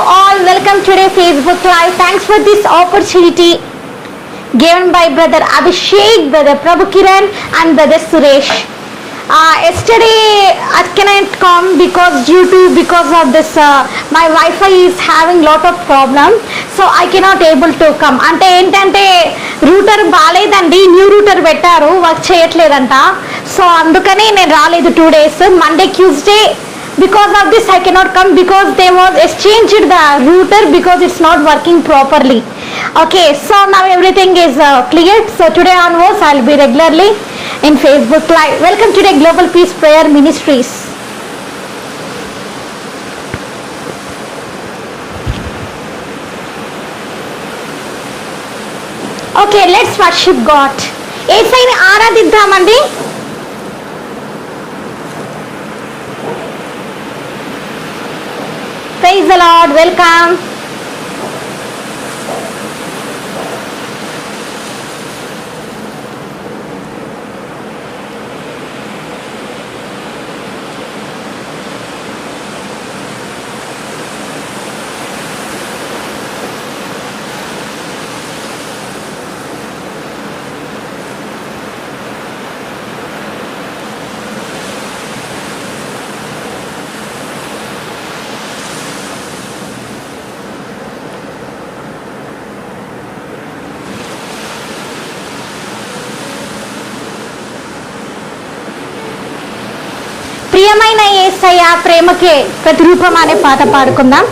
all, welcome today Facebook Live. Thanks for this opportunity given by brother Abhishek, brother Prabhu Kiran and brother Suresh. Yesterday I cannot come because of this my Wi-Fi is having lot of problem, so I cannot able to come. అంటే ఏంటంటే router బాలేదండి, new router పెట్టారు, work చేయట్లేదంట. So అందుకని నేను రాలేదు 2 days, Monday Tuesday. Because of this I cannot come because they was exchanged the router because it's not working properly. Okay, so now everything is clear. So today onwards I'll be regularly in Facebook Live. Welcome today Global Peace Prayer Ministries. Okay, let's worship God. యేసయ్యని ఆరాధిద్దామండి. Praise the Lord. Welcome. ప్రియమైన యేసయ్య ప్రేమకే ప్రతిరూపం అనే పాట పాడుకుందాం.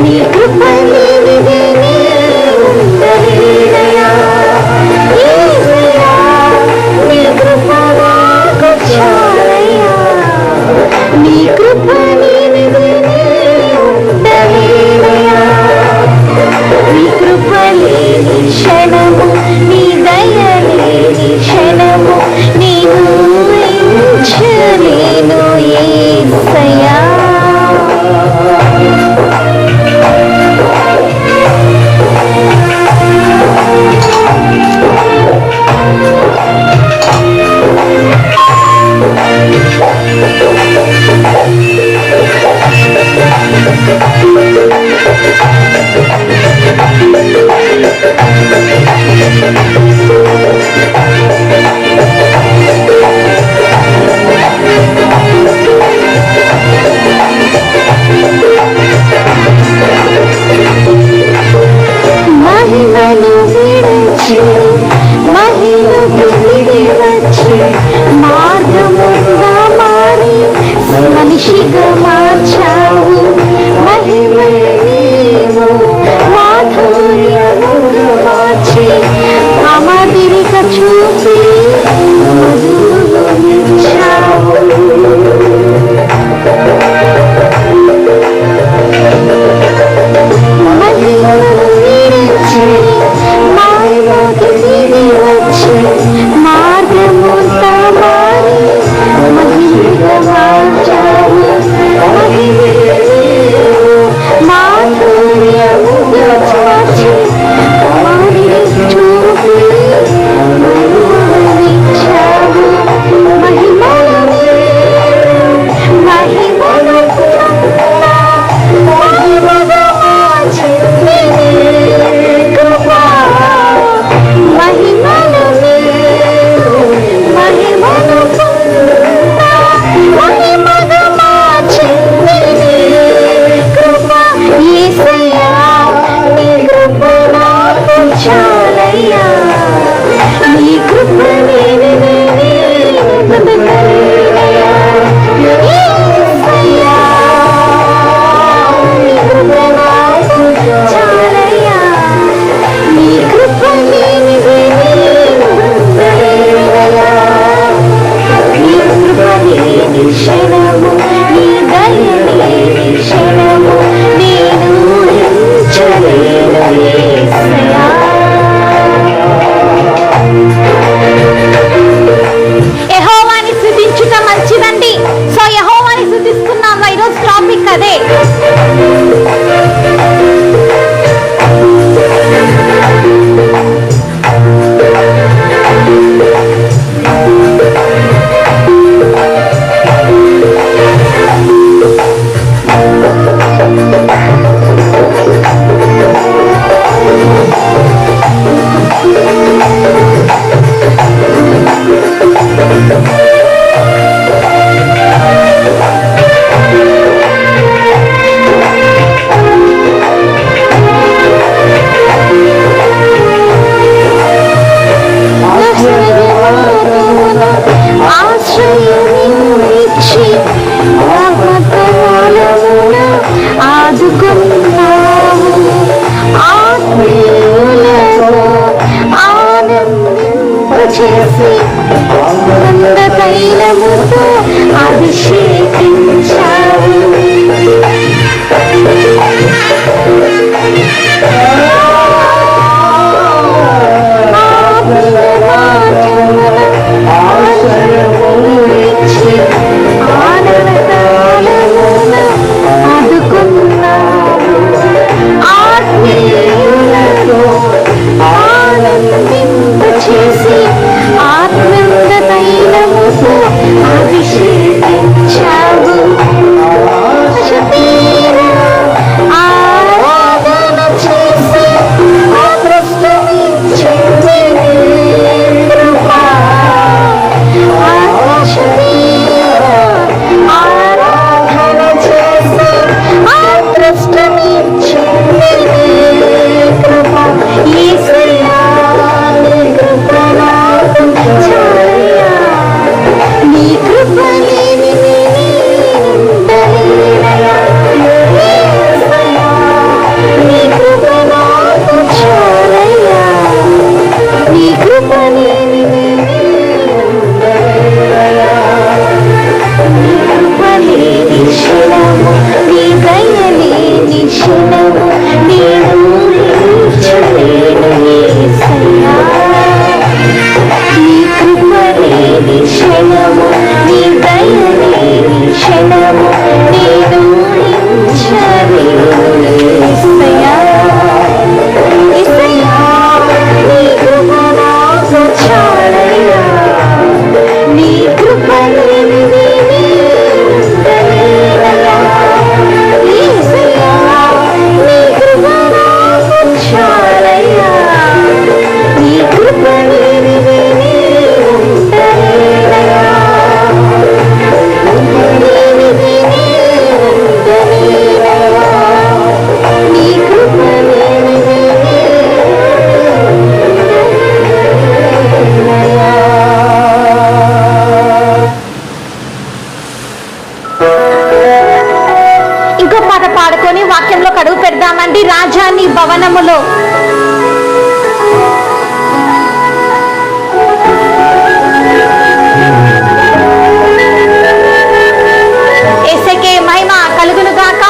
నీ కృప లేనిదే ఉండలేనయ్యా. యేసయ్యా, నీ కృప నాకు చాలయ్యా. నీ కృప లేనిదే ఉండలేనయ్యా. నీ కృప లేని క్షణము, నీ దయ లేని క్షణము నేను ఊహించలేను యేసయ్యా. మహిమను విడిచి మహిమకు తిరిగి వచ్చి మార్గముగా మారి మనిషిగా మార్చావు. మహిమను నీవు మాధుర్యముగా మార్చి అమాదిరిగా చూపి మధురించావు. మహిమను విడిచి మాయలోకి తిరిగి వచ్చి మార్గముగా మారి మహిమగా మార్చావు. మాధుర్యముగా మార్చి అమాదిరిగా చూపి మధురించావు. చాలయ్యా. నీ కృప లేనిదే బతకలేనయ్యా. యేసయ్యా, నీ కృప నాకు చాలయ్యా. నీ కృప లేనిదే ఉండలేనయ్యా. నీ కృప లేని క్షణము, నీ దయ లేని క్షణము నేను ఊహించలేను యేసయ్యా. యెహోవాని స్తుతించుట మంచిదండి. సో యెహోవాని స్తుతిస్తున్నాము. ఈరోజు టాపిక్ అదే. ఆశ్రయమిచ్చి ఆదుకున్నావు. ఆత్మీయులతో ఆనందింపచేసి గంధ తైలముతో అభిషేకించావు. చేసి ఆత్మీయ తైలముతో అభిషేకించావు. ఆరాధన చేసి క్షణము నేను ఊహించలేను యేసయ్యా. నీ కృప లేని క్షణము, నీ దయ లేని క్షణము నేను ఊహించలేను యేసయ్యా. యేసయ్యా, నీ కృప నాకు చాలయ్యా. నీ కృప లేనిది ఉండలేనయ్యా. యేసయ్యా, నీ కృప నాకు చాలయ్యా. నీ కృప లేనిది ఉండలేనయ్యా. లేనిది ఉండలేనయ్యా. నీ కృప లేనిది ఇంకో పాట పాడుకొని వాక్యంలో కడుగు పెడదామండి. రాజాని భవనములో యేసుకే మహిమ కలుగును గాక.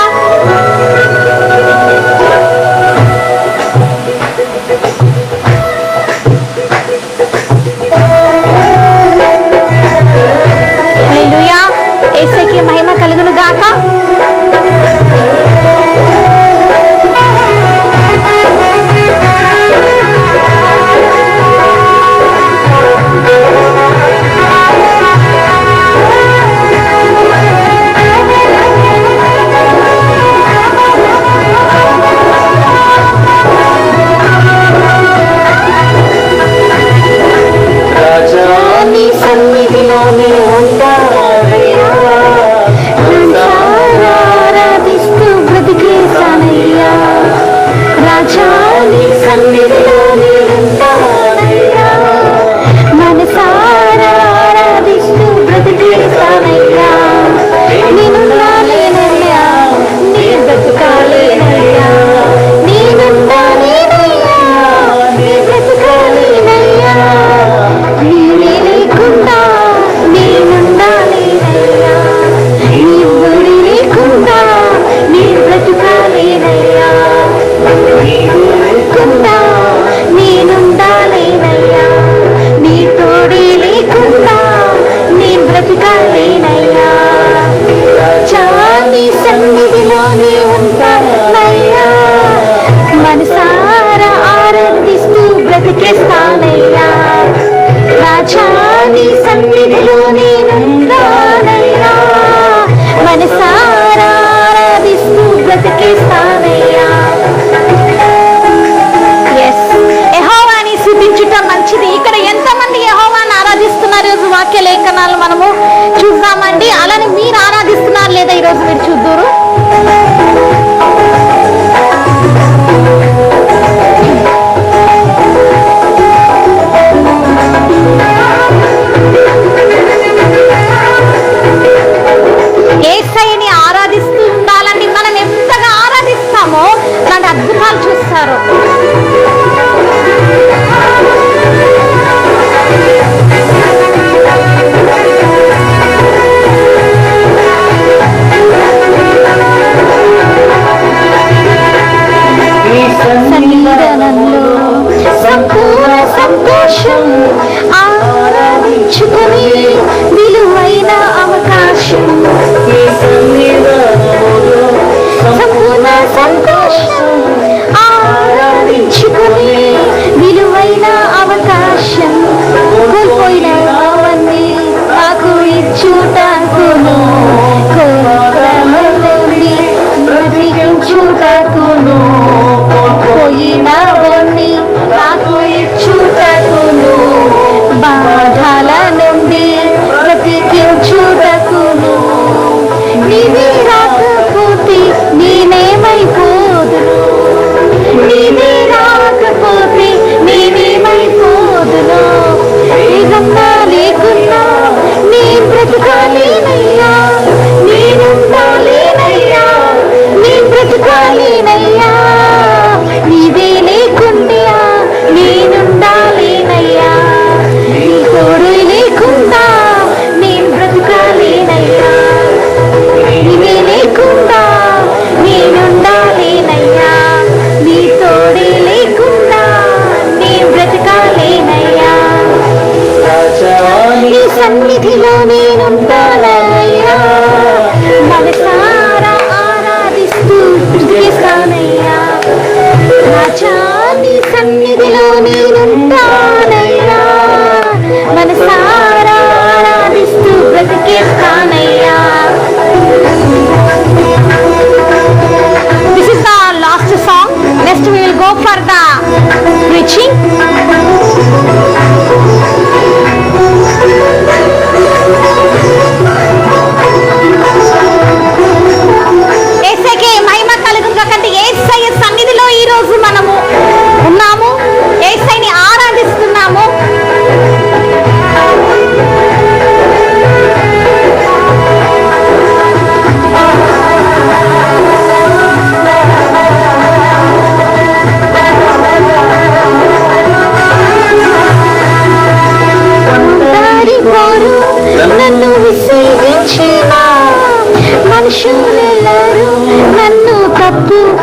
హల్లెలూయా. యేసుకే మహిమ కలుగును గాక. నీ సన్నిధిలోనే ఉంటానయ్యా. ఆరాధిస్తూ బ్రతికేశానయ్యా. రాజా నీ సన్నిధిలోనే ఉంటానయ్యా. మనసారా ఆరాధిస్తూ బ్రతికేశానయ్యా. నేనుండాలేనయ్యా, నీ బ్రతుకాలేనయ్యా. నేనుండాలేనయ్యా, నీ బ్రతుకాలేనయ్యా. నీవే లేకుండా నేనుండాలేనయ్యా. నీ ఒడి లేకుండా నీ బ్రతుకాలేనయ్యా. నీవు లేకుండా నేనుండాలేనయ్యా. నీ తోడే లేకుండా నీ బ్రతుకాలేనయ్యా. రాజా నీ సన్నిధిలోనే ఉంటానయ్యా. మనసారా ఆరాధిస్తూ బ్రతికేస్తానయ్యా. రాజా నీ సన్నిధిలో నేనుంటానయ్యా. మనసారా ఆరాధిస్తూ బ్రతికేస్తానయ్యా. యెహోవాని స్తుతించుట మంచిది. ఇక్కడ ఎంతమంది యెహోవాని ఆరాధిస్తున్నారు ఈరోజు వాక్య లేఖనాలు మనము చూద్దామండి. అలానే మీరు ఆరాధిస్తున్నారు లేదా ఈరోజు మీరు చూద్దురు. యేసయ్యని ఆరాధిస్తూ ఉండాలండి. మనం ఎంతగా ఆరాధిస్తామో అలాంటి అద్భుతాలు చూస్తారు. సన్నిధానంలో సంపూర్ణ సంతోషం ఆరాధించుకొని విలువైన అవకాశం. సంపూర్ణ సంతోషం ఆరాధించుకొని విలువైన అవకాశం. కోల్పోయినవన్నీ నాకు ఇచ్చుటకును, కోల్పోయినవన్నీ బ్రతికించుటకును, పోయినవన్నీ నాకు ఇచ్చుటకును, బాధల నుండి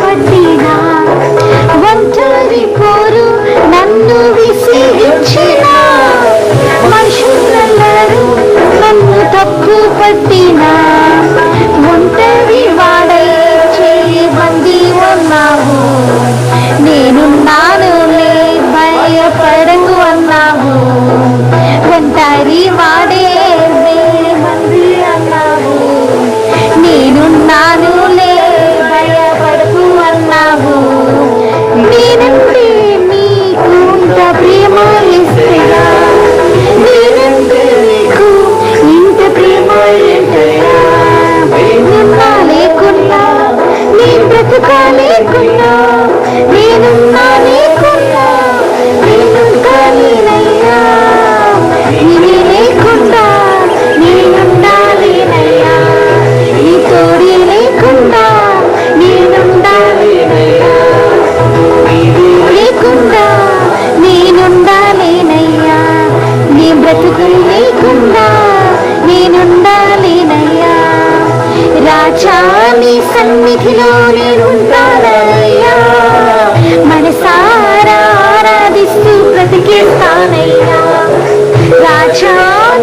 పట్టిన ఒంటరి పోరు నన్ను విసిగించిన మనుషులెల్లరూ నన్ను తప్పు పట్టిన ఒంటరి వాడై చేయి బందీ ఉన్నావు నేనున్నాను లే భయపడకు అన్నావు ఒంటరి వాడే బందీ అన్నావు నేనున్నాను లే భయపడకు అన్నావు నేనంటే నీకు ఇంత ప్రేమ ఇస్తేగా నేనంటే నీకు ఇంత ప్రేమ ఏంటయ్యా నిన్నా లేకున్నా నీ బ్రతుకా లేకున్నా నేనున్నా లేకున్నా నేనుంటా నేనయ్యా నీ లేకుండా నేనుండాలేనయ్యా నీ తోడి లేకుండా నేనుండాలేనయ్యా లేకుండా నేనుండాలేనయ్యా నీ బ్రతుకు లేకుండా నేనుండాలేనయ్యా రాజా నీ సన్నిధిలో నేనుంటానయ్యా మనసారా ఆరాధిస్తూ బ్రతికేస్తానయ్యా రాజా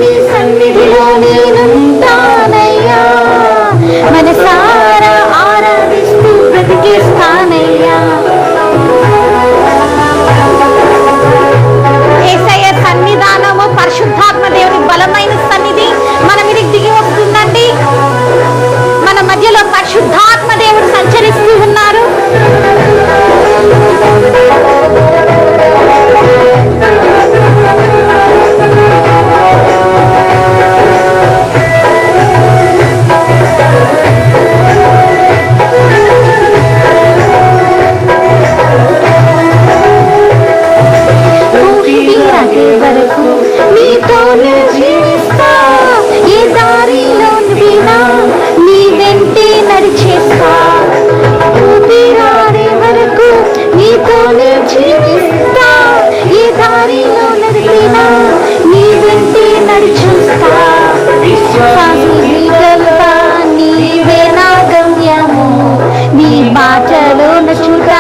నీ సన్నిధిలో నేనుంటానయ్యా మనసారా ఆరాధిస్తూ బ్రతికేస్తానయ్యా యేసయ్య సన్నిధానము పరిశుద్ధాత్మ దేవుని బలమైన సన్నిధి మన మీదకి దిగి వస్తుందండి. మన మధ్యలో పరిశుద్ధాత్మ దేవుడు సంచరిస్తూ ఉన్నారు. వరకు నీతోనే జీవిస్తా ఏ దారిలో వినా నీ వెంటే నడిచేస్తా ఊపిరాడే వరకు నీతోనే జీవిస్తా ఏ దారిలో నడిపినా నీ వెంటే నడిచేస్తా విశ్వాసంతా నీవే నా గమ్యము నీ బాటలో నడుచుట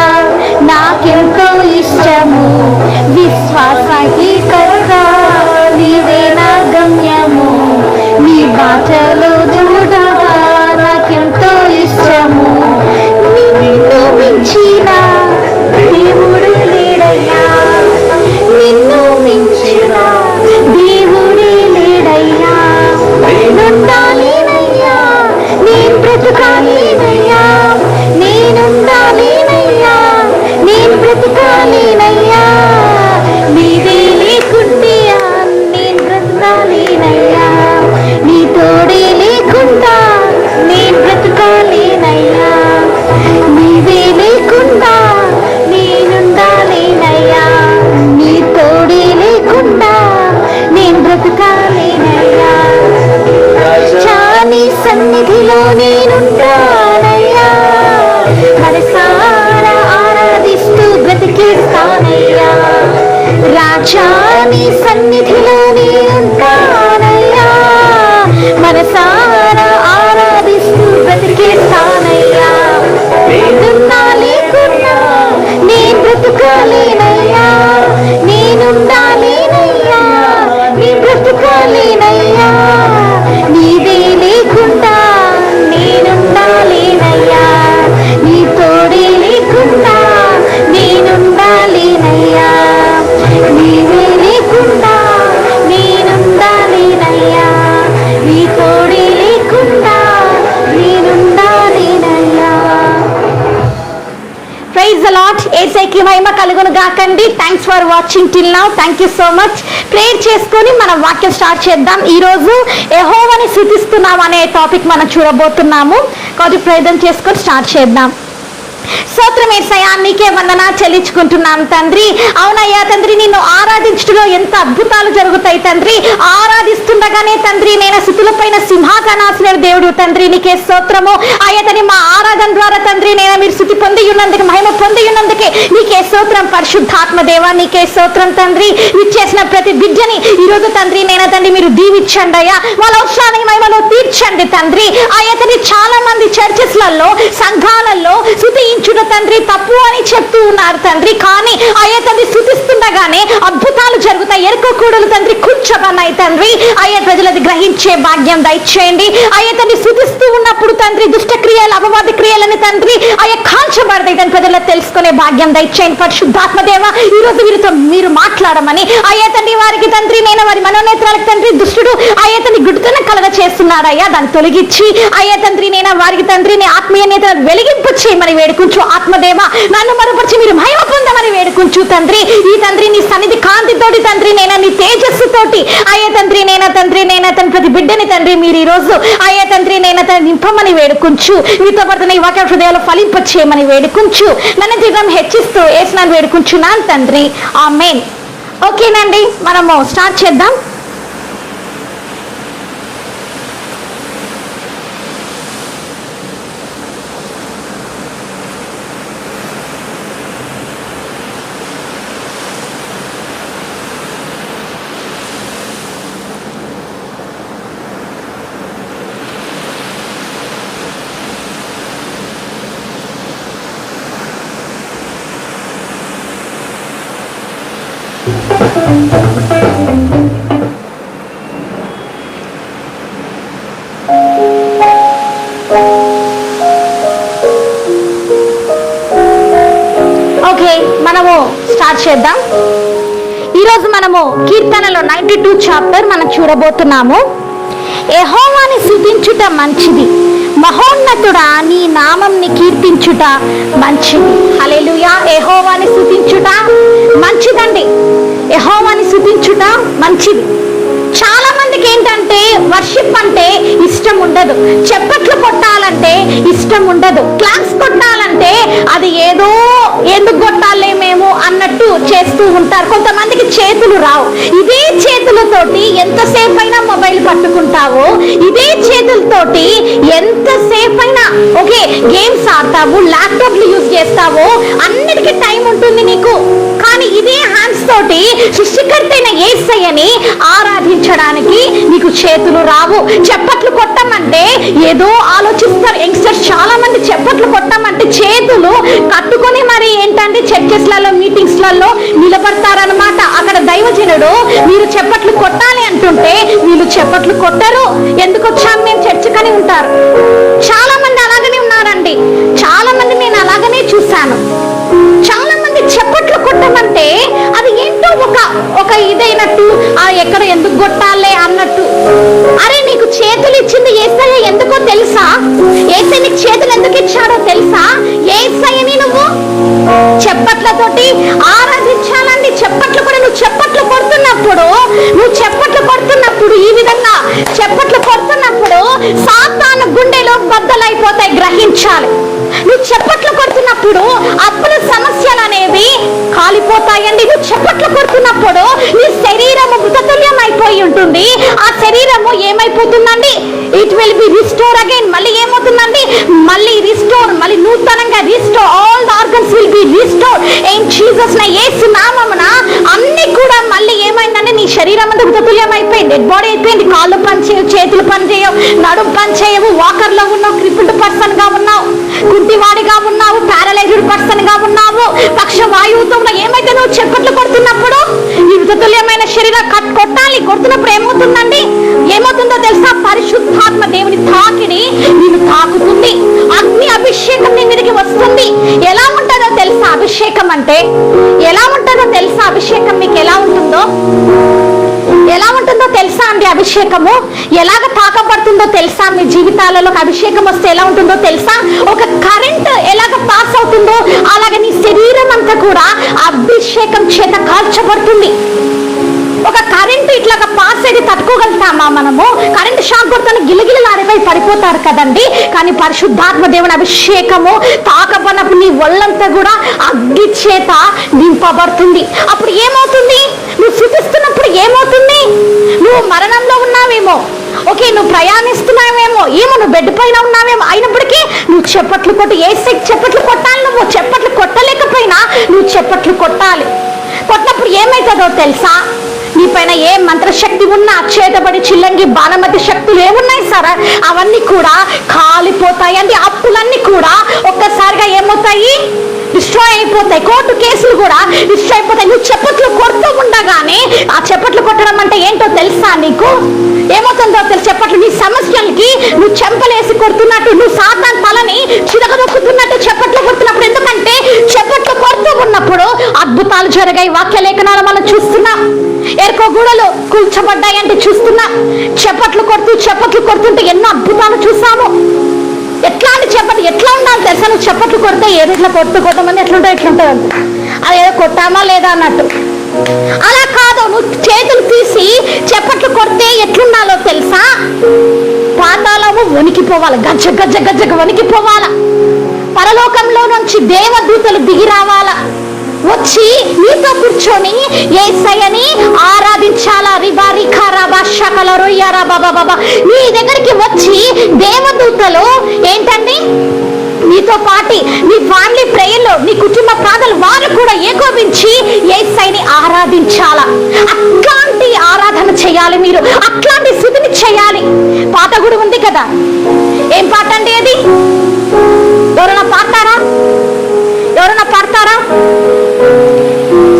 నాకెంతో ఇష్టము విశ్వాసానికి కర్త నీవే నా గమ్యము నీ బాటలో చూడగా నాకెంతో ఇష్టము నిన్ను మించిన దేవుడు లేడయ్యా నిన్ను మించిన దేవుడే లేడయ్యా నేనుండాలేనయ్యా నేను బ్రతకాలేనయ్యా నేనుండాలేనయ్యా నేను బ్రతకాలేనయ్యా నీవే లేకుంటే నేను బ్రతకాలేనయ్యా నీ తోడే లేకుండా నేను బ్రతకాలేనయ్యా నీవే లేకుండా నేనుండాలేనయ్యా నీ తోడే లేకుండా నేను బ్రతకాలేనయ్యా చాని సన్నిధిలో నేనుంటానయ్యా మనసారా ఆరాధిస్తూ బ్రతికేస్తానయ్యా రాజా నీ సన్నిధిలో నేనుంటానయ్యా మనసారా ఆరాధిస్తూ బ్రతికేస్తానయ్యా నేనున్నా లేకున్నా నేను బ్రతుకాలేనయ్యా నేనుండాలేనయ్యా నీ బ్రతుకాలేనయ్యా నీవే లేకుండా నేనుండాలేనయ్యా నీ తోడే లేకుండా నేనుండాలేనయ్యా నీవే లేకుండా నేనుండాలేనయ్యా నీ తోడే లేకుండా నేనుండాలేనయ్యా. Praise the lord. యేసయ్యకి మహిమ కలుగును గాకండి. Thanks for watching till now. Thank you so much. Prayer చేసుకొని మనం వాక్యం స్టార్ట్ చేద్దాం. ఈరోజు యెహోవాని స్తుతిస్తున్నాం అనే టాపిక్ మనం చూడబోతున్నాము. కాబట్టి ప్రయత్నం చేసుకొని స్టార్ట్ చేద్దాం. స్తోత్రం యేసయ్యా, నీకే వందన చెల్లించుకుంటున్నాం తండ్రి. అవునయ్యా తండ్రి, నిన్ను ఆరాధించడంలో ఎంత అద్భుతాలు జరుగుతాయి తండ్రి. ఆరాధిస్తుండగానే తండ్రి నేను స్థుతులపైన సింహాసనాసిన దేవుడు తండ్రి, నీకే స్తోత్రము. అయ్యా తండ్రి, మా ఆరాధన ద్వారా తండ్రి నేను మీరు స్థుతి పొంది ఉన్నందుకు, మహిమ పొంది ఉన్నందుకే నీకే స్తోత్రం. పరిశుద్ధాత్మ దేవా నీకే స్తోత్రం తండ్రి. ఇచ్చేసిన ప్రతి బిడ్డని ఈరోజు తండ్రి నేను తండ్రి మీరు దీవించండి అయ్యా. వాళ్ళ అవసరానికి మహిమలో తీర్చండి తండ్రి. అయ్యా తండ్రి, చాలా మంది చర్చెస్లలో సంఘాలలో స్తుతి స్తుతించుట తండ్రి తప్పు అని చెప్తూ ఉన్నారు తండ్రి. కానీ అయ్యా తండ్రి స్తుతిస్తుండగానే అద్భుతాలు జరుగుతాయి. ఎరుక కూడలు తండ్రి కూర్చోబన్నాయి తండ్రి. అయ్యా ప్రజలది గ్రహించే భాగ్యం దయచేయండి. అయ్యా తండ్రి స్తుతిస్తూ ఉన్నప్పుడు తండ్రి దుష్ట క్రియలు అపవాద క్రియలని తండ్రి అయ్యా కాల్చబడతాయి తండ్రి. ప్రజలకు తెలుసుకునే భాగ్యం దయచేయండి. పరిశుద్ధాత్మ దేవ ఈ రోజు వీరితో మీరు మాట్లాడమని అయ్యా తండ్రి వారికి తండ్రి నేను వారి మనోనేత్రాలకు తండ్రి దుష్టుడు అయ్యా తండ్రి గుడ్డుతన కలగ చేస్తున్నాడు అయ్యా, దాన్ని తొలగించి అయ్యా తండ్రి నేను వారికి తండ్రి నీ ఆత్మీయ నేత వెలిగింపు చేయమని వేడుకుంటూ ఆత్మదేవ నన్ను మరుపరిచి మీరు మహిమ పొందమని వేడుకుంటూ తండ్రి ఈ తండ్రి నీ సన్నిధి కాంతితోటి తండ్రి నేను నీ తేజస్సు తోటి అయ్యా తండ్రి నేను తన ప్రతి బిడ్డని తండ్రి మీరు ఈ రోజు అయ్యా తండ్రి నేను నింపమని వేడుకుంటూ మీతో పడుతున్న ఈ వాక్య హృదయాలు ఫలింప చేయమని వేడుకుంటూ నన్ను జీవితం హెచ్చిస్తూ ఏసునాన్ని వేడుకుంటున్నాను తండ్రి. ఆమేన్. ఓకేనండి, మనము స్టార్ట్ చేద్దాం. ఓకే, మనము స్టార్ట్ చేద్దాం. ఈరోజు మనము కీర్తనలో 92 చాప్టర్ మనం చూడబోతున్నాము. యెహోవాని స్తుతించుట మంచిది, మహోన్నతుడా నీ నామంని కీర్తించుట మంచిది. హల్లెలూయా. యెహోవాని స్తుతించుట మంచిదండి. యెహోవాని స్తుతించుట మంచిది. చాలా మందికి ఏంటంటే వర్షిప్ అంటే ఇష్టం ఉండదు, చప్పట్లు కొట్టాలంటే ఇష్టం ఉండదు, క్లాప్స్ కొట్టాలంటే అది ఏదో ఎందుకు కొట్టాలే మేము అన్నట్టు చేస్తూ ఉంటారు. కొంతమందికి చేతులు రావు. ఇదే చేతులతోటి ఎంతసేపు అయినా మొబైల్ పట్టుకుంటావో, ఇదే చేతులతోటి ఎంతసేపు అయినా ఓకే గేమ్స్ ఆడతావు, ల్యాప్టాప్లు యూజ్ చేస్తావో, అన్నిటికీ టైం ఉంటుంది నీకు. కానీ ఇదే హ్యాండ్స్ తోటి సృష్టికర్త అయిన యేసయ్యని ఆరాధించడానికి నీకు చేతులు రావు. చప్పట్లు కొట్టమంటే ఏదో ఆలోచిస్తారు యంగ్స్టర్స్ చాలా మంది. చప్పట్లు కొట్టమంటే చేతులు కట్టుకొని మరి ఏంటంటే చర్చెస్లలో మీటింగ్స్లలో నిలబడతారనమాట. అక్కడ దైవజనుడు మీరు చప్పట్లు కొట్టాలి అంటుంటే వీళ్ళు చప్పట్లు కొట్టరు. ఎందుకు వచ్చాము మేము చర్చకని ఉంటారు. చాలా మంది అలాగనే ఉన్నారండి. చాలా మంది నేను అలాగనే చూశాను. చాలా మంది చప్పట్లు కొట్టమంటే అది ఏంటో ఒక ఇదైనట్టు, ఎక్కడ ఎందుకు కొట్టాలే అన్నట్టు. అరే నీకు చేతులు ఇచ్చింది యేసయ్య ఎందుకో తెలుసా? యేసయ్య నీకు చేతులు ఎందుకు ఇచ్చాడో తెలుసా? యేసయ్యని నువ్వు చప్పట్లతోటి ఆరాధించాలండి. చప్పట్లు కూడా నువ్వు చప్పట్లు కొడుతున్నప్పుడు ఈ విధంగా చప్పట్లు కొడుతున్నప్పుడు సాతాను గుండెలో బద్దలైపోతాయి, గ్రహించాలి. నువ్వు చప్పట్లు కొడుతున్నప్పుడు అప్పుల సమస్యలు అనేవి కాలిపోతాయండి. నువ్వు చప్పట్లు కొడుతున్నప్పుడు నీ శరీరము మృతతుల్యం అయిపోయి ఉంటుంది. ఆ శరీరము ఏమైపోతుందండి? It will be restore again. మళ్ళీ ఏమవుతుందండి? మళ్ళీ రిస్టోర్, మళ్ళీ నూతనంగా restore. All the organs will be restore in Jesus name. యేసు నామమున అన్ని కూడా మళ్ళీ ఏమైందంటే నీ శరీరం అంతా మృతతుల్యం అయిపోయింది, డెడ్ బాడీ అయిపోయింది. కాళ్ళు పనిచేయవు, చేతులు పనిచేయవు, నడుము పనిచేయవు, వాకర్లో ఉన్నావు, క్రిపుల్డ్ పర్సన్ గా ఉన్నావు, కుంటివాడిగా ఉన్నావు, పారలైజ్డ్ పర్సన్ గా ఉన్నావు, పక్షవాయువుతో ఏమైతే నువ్వు చప్పట్లు కొడుతున్నప్పుడు ఈ మృతతుల్యమైన శరీరం కొట్టాలి. కొడుతున్నప్పుడు ఏమవుతుందండి? ఏమవుతుందో తెలుసా? పరిశుద్ధాత్మ దేవుని తాకిడి నేను తాకుతుంది. అగ్ని అభిషేకం నీ మీదకి వస్తుంది. ఎలా ఉంటుందో తెలుసా అభిషేకం అంటే? ఎలా ఉంటుందో తెలుసా అభిషేకం? మీకు ఎలా ఉంటుందో తెలుసా అండి? అభిషేకము ఎలాగ తాకబడుతుందో తెలుసా? మీ జీవితాలలో అభిషేకం వస్తే ఎలా ఉంటుందో తెలుసా? ఒక కరెంట్ ఎలాగ పాస్ అవుతుందో అలాగే నీ శరీరం అంతా కూడా అభిషేకం చేత కాల్చబడుతుంది. ఒక కరెంట్ ఇట్లాగా పాస్ అయితే తట్టుకోగలుగుతామా మనము? కరెంట్ షాక్ కొడుతున్న గిలగిలలాడిపోయి పడిపోతారు కదండి. కానీ పరిశుద్ధాత్మ దేవుని అభిషేకము తాకబడినప్పుడు నీ ఒళ్ళంతా కూడా అగ్ని చేత నింపబడుతుంది. అప్పుడు ఏమవుతుంది? నువ్వు స్తుతిస్తున్నప్పుడు ఏమవుతుంది? నువ్వు మరణంలో ఉన్నావేమో, ఓకే నువ్వు ప్రయాణిస్తున్నావేమో, నువ్వు బెడ్ పైన ఉన్నావేమో, అయినప్పటికీ నువ్వు చప్పట్లు కొట్టి యేసయ్యకి చప్పట్లు కొట్టాలి. నువ్వు చప్పట్లు కొట్టలేకపోయినా నువ్వు చప్పట్లు కొట్టాలి. కొట్టినప్పుడు కొట్టినప్పుడు ఏమవుతుందో తెలుసా? నీ పైన ఏ మంత్రశక్తి ఉన్నా, చేతబడి చిల్లంగి బాణమతి శక్తులు ఏమున్నాయి సార్, అవన్నీ కూడా కాలిపోతాయి. అంటే అప్పులన్నీ కూడా ఒక్కసారిగా ఏమవుతాయి? డిస్ట్రాయ్ అయిపోతాయి. కోర్టు కేసులు కూడా డిస్ట్రాయ్ అయిపోతాయి. నువ్వు చప్పట్లు కొడుతూ ఉండగానే, ఆ చప్పట్లు కొట్టడం అంటే ఏంటో తెలుసా నీకు? ఏమవుతుందో తెలుసు? చప్పట్లు నీ సమస్యలకి నువ్వు చెంపలేసి కొడుతున్నట్టు, నువ్వు సాతాను తలని చిరగదొక్కుతున్నట్టు చప్పట్లు కొడుతున్నప్పుడు. ఎందుకంటే చప్పట్లు కొడుతూ ఉన్నప్పుడు అద్భుతాలు జరిగాయి. వాక్య లేఖనాలు మనం చూస్తున్నాం. ఎరుకో గూడలు కూల్చబడ్డాయంటే చూస్తున్నా. చప్పట్లు కొడుతుంటే ఎన్నో అద్భుతాలు చూసాము. ఎట్లాంటి చప్పట్లు ఎట్లా ఉండాలి తెలుసా? నువ్వు చప్పట్లు కొడితే ఏది ఇట్లా కొంతమంది ఎట్లుంటుంది అది ఏదో కొట్టామా లేదా అన్నట్టు. అలా కాదు, నువ్వు చేతులు తీసి చప్పట్లు కొడితే ఎట్లుండాలో తెలుసా? పాతాళము వణికిపోవాలి, గజ్జ గజ్జ గజ్జగ వణికిపోవాల. పరలోకంలో నుంచి దేవదూతలు దిగి రావాల, వచ్చి నీతో కూర్చొని యేసయ్యని ఆరాధించాలా. నీ దగ్గరికి వచ్చి దేవదూతలు ఏంటండి నీతో పాటి నీ ఫ్యామిలీ ప్రేయర్లో, నీ కుటుంబ ప్రార్థనలు వారు కూడా ఏకోపించి యేసయ్యని ఆరాధించాలా. అట్లాంటి ఆరాధన చేయాలి మీరు, అట్లాంటి స్తుతిని చేయాలి. పాట కూడా ఉంది కదా, ఏం పాట అండి అది? ఎవరైనా పాడతారా?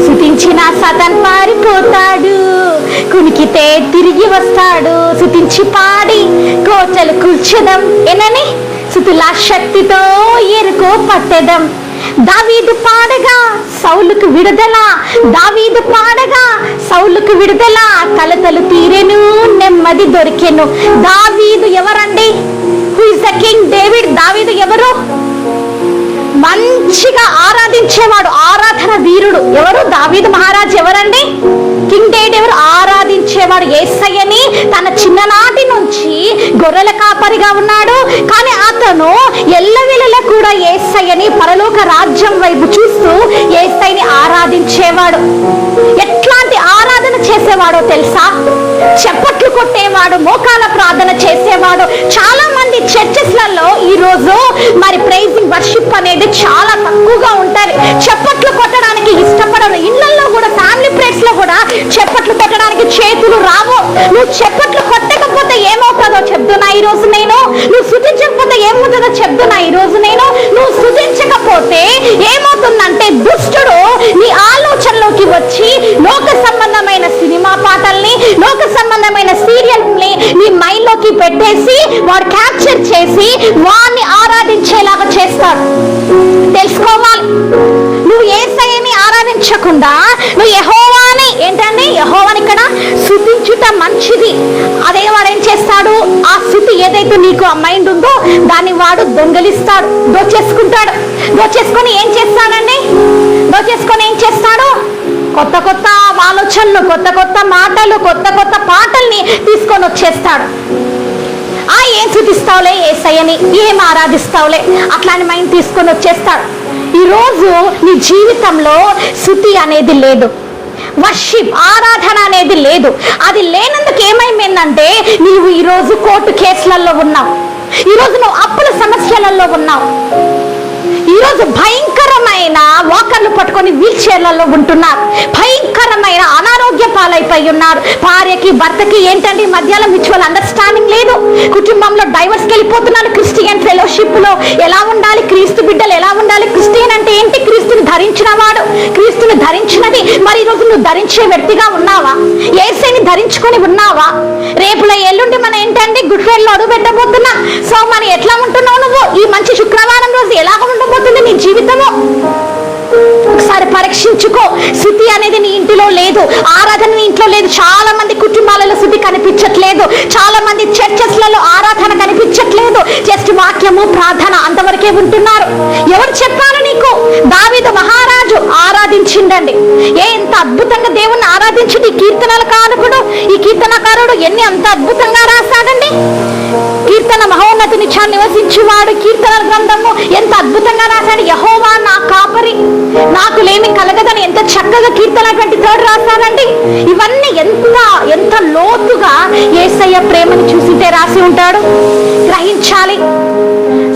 స్తుతించిన సతన్ పారిపోతాడు, కునికితే తిరిగి వస్తాడు. స్తుతించి పాడి కోటలు కూల్చెదం, ఏనని స్తుతుల శక్తితో ఎరుకో పట్టెదం. దావీదు పాడగా సౌలుకు విడుదల, దావీదు పాడగా సౌలుకు విడుదల. కలతలు తీరెను, నెమ్మది దొరికెను. దావీదు ఎవరండి? Who is the king David. దావీదు ఎవరు? మంచిగా ఆరాధించేవాడు, ఆరాధన వీరుడు. ఎవరు? దావీదు మహారాజు. ఎవరండి? కింగ్ డేవిడ్ ఎవరు? ఆరాధించేవాడు. యేసయ్యని తన చిన్ననాటి నుంచి గొర్రెల కాపరిగా ఉన్నాడు, కానీ అతను ఎల్లవేళలా కూడా యేసయ్యని పరలోక రాజ్యం వైపు చూస్తూ యేసయ్యని ఆరాధించేవాడు. ఎట్లాంటి ఆరాధన చేసేవాడో తెలుసా? చప్పట్లు కొట్టేవాడు, మోకాల ప్రార్థన చేసేవాడు. చాలా మంది చర్చెస్లలో ఈరోజు మరి ప్రైజింగ్ వర్షిప్ అనేది చాలా తక్కువగా ఉంటారు. చప్పట్లు కొట్టడానికి ఇష్టపడరు. ఇళ్లలో కూడా ఫ్యామిలీ ప్రేయర్స్ లో కూడా చప్పట్లు కొట్టడానికి చేతులు రావు. నువ్వు చప్పట్లు కొట్టకపోతే ఏమవుతుందో చెప్తున్నా ఈ రోజు నేను. నువ్వు స్తుతించకపోతే ఏమవుతుందో చెప్తున్నా ఈ రోజు నేను. నువ్వు స్తుతించకపోతే ఏమవుతుందంటే దుష్టుడు నీ ఆలోచనలోకి వచ్చి లోక సంబంధమైన సినిమా పాటల్ని, లోక సంబంధమైన సీరియల్ని నీ మైండ్ లోకి పెట్టేసి వాడు క్యాప్చర్ చేసి వాడిని ఆరాధించేలాగా చేస్తాడు. తెలుసుకోవాలి, నువ్వు యేసయ్యని ఆరాధించకుండా నువ్వు యెహోవాని, ఏంటండి యెహోవాని ఇక్కడ స్తుతించుట మంచిది. అదే వాడు ఏం చేస్తాడు? ఆ స్తుతి ఏదైతే నీకు ఆ మైండ్ ఉందో దాన్ని వాడు దొంగలిస్తాడు, దోచేసుకొని ఏం చేస్తాడండి? ఏం చేస్తాడు? కొత్త కొత్త ఆలోచనలు, కొత్త కొత్త మాటలు, కొత్త కొత్త పాటల్ని తీసుకొని వచ్చేస్తాడు. ఏం స్తుతిస్తావులే యేసయ్యని, ఏం ఆరాధిస్తావులే, అట్లాంటి మైండ్ తీసుకొని వచ్చేస్తాడు. ఈరోజు నీ జీవితంలో స్తుతి అనేది లేదు, వర్షిప్ ఆరాధన అనేది లేదు. అది లేనందుకు ఏమైందంటే నీవు ఈరోజు కోర్టు కేసులలో ఉన్నావు, ఈరోజు నువ్వు అప్పుల సమస్యలలో ఉన్నావు, ఈరోజు భయంకరమైన వాకర్లు పట్టుకొని వీల్ చైర్లలో ఉంటున్నారు, భయంకరమైన అనారోగ్య పాలైపోయి ఉన్నారు. భార్యకి భర్తకి ఏంటంటే మధ్యలో మ్యూచువల్ అండర్స్టాండింగ్ లేదు, కుటుంబంలో డైవర్స్కి వెళ్ళిపోతున్నారు. క్రిస్టియన్ ఫెలోషిప్ లో ఎలా ఉండాలి, క్రీస్తు బిడ్డలు ఎలా ఉండాలి, క్రిస్టియన్ అంటే ఏంటి? క్రీస్తుని ధరించిన వాడు, క్రీస్తుని ధరించినది. మరి ఈరోజు నువ్వు ధరించే వ్యక్తిగా ఉన్నావా? యేసయ్యని ధరించుకొని ఉన్నావా? రేపులో ఎల్లుండి మనం ఏంటంటే గుడ్ ఫ్రైడే లో అడుగు పెట్టబోతున్నా. సో మరి ఎట్లా ఉంటున్నావు నువ్వు? ఈ మంచి శుక్రవారం రోజు ఎలాగ ఉండబోతుంది నీ జీవితము? ఒకసారి పరీక్షించుకో. స్తుతి అనేది నీ ఇంటిలో లేదు, ఆరాధన నీ ఇంట్లో లేదు. చాలా మంది కుటుంబాలలో స్తుతి కనిపించట్లేదు, చాలా మంది చర్చెస్లలో ఆరాధన కనిపించట్లేదు. జస్ట్ వాక్యము ప్రార్థన అంతవరకే ఉంటున్నారు. ఎవరు చెప్పారు నీకు? దావీదు మహారాజు ఆరాధించిండండి. ఎంత అద్భుతంగా దేవుణ్ణి ఆరాధించింది. ఈ కీర్తనలు కానుకుడు, ఈ కీర్తనకారుడు ఎన్ని అంత అద్భుతంగా రాశాడండి. కీర్తన మహోన్నతుని నివసించువాడు, కీర్తనల గ్రంథము ఎంత అద్భుతంగా రాశాడు. యెహోవా నా కాపరి, నాకు లేమి కలగదని ఎంత చక్కగా కీర్తన 23 రాశారండి. ఇవన్నీ ఎంత లోతుగా యేసయ్య ప్రేమను చూసితే రాసి ఉంటాడు. గ్రహించాలి.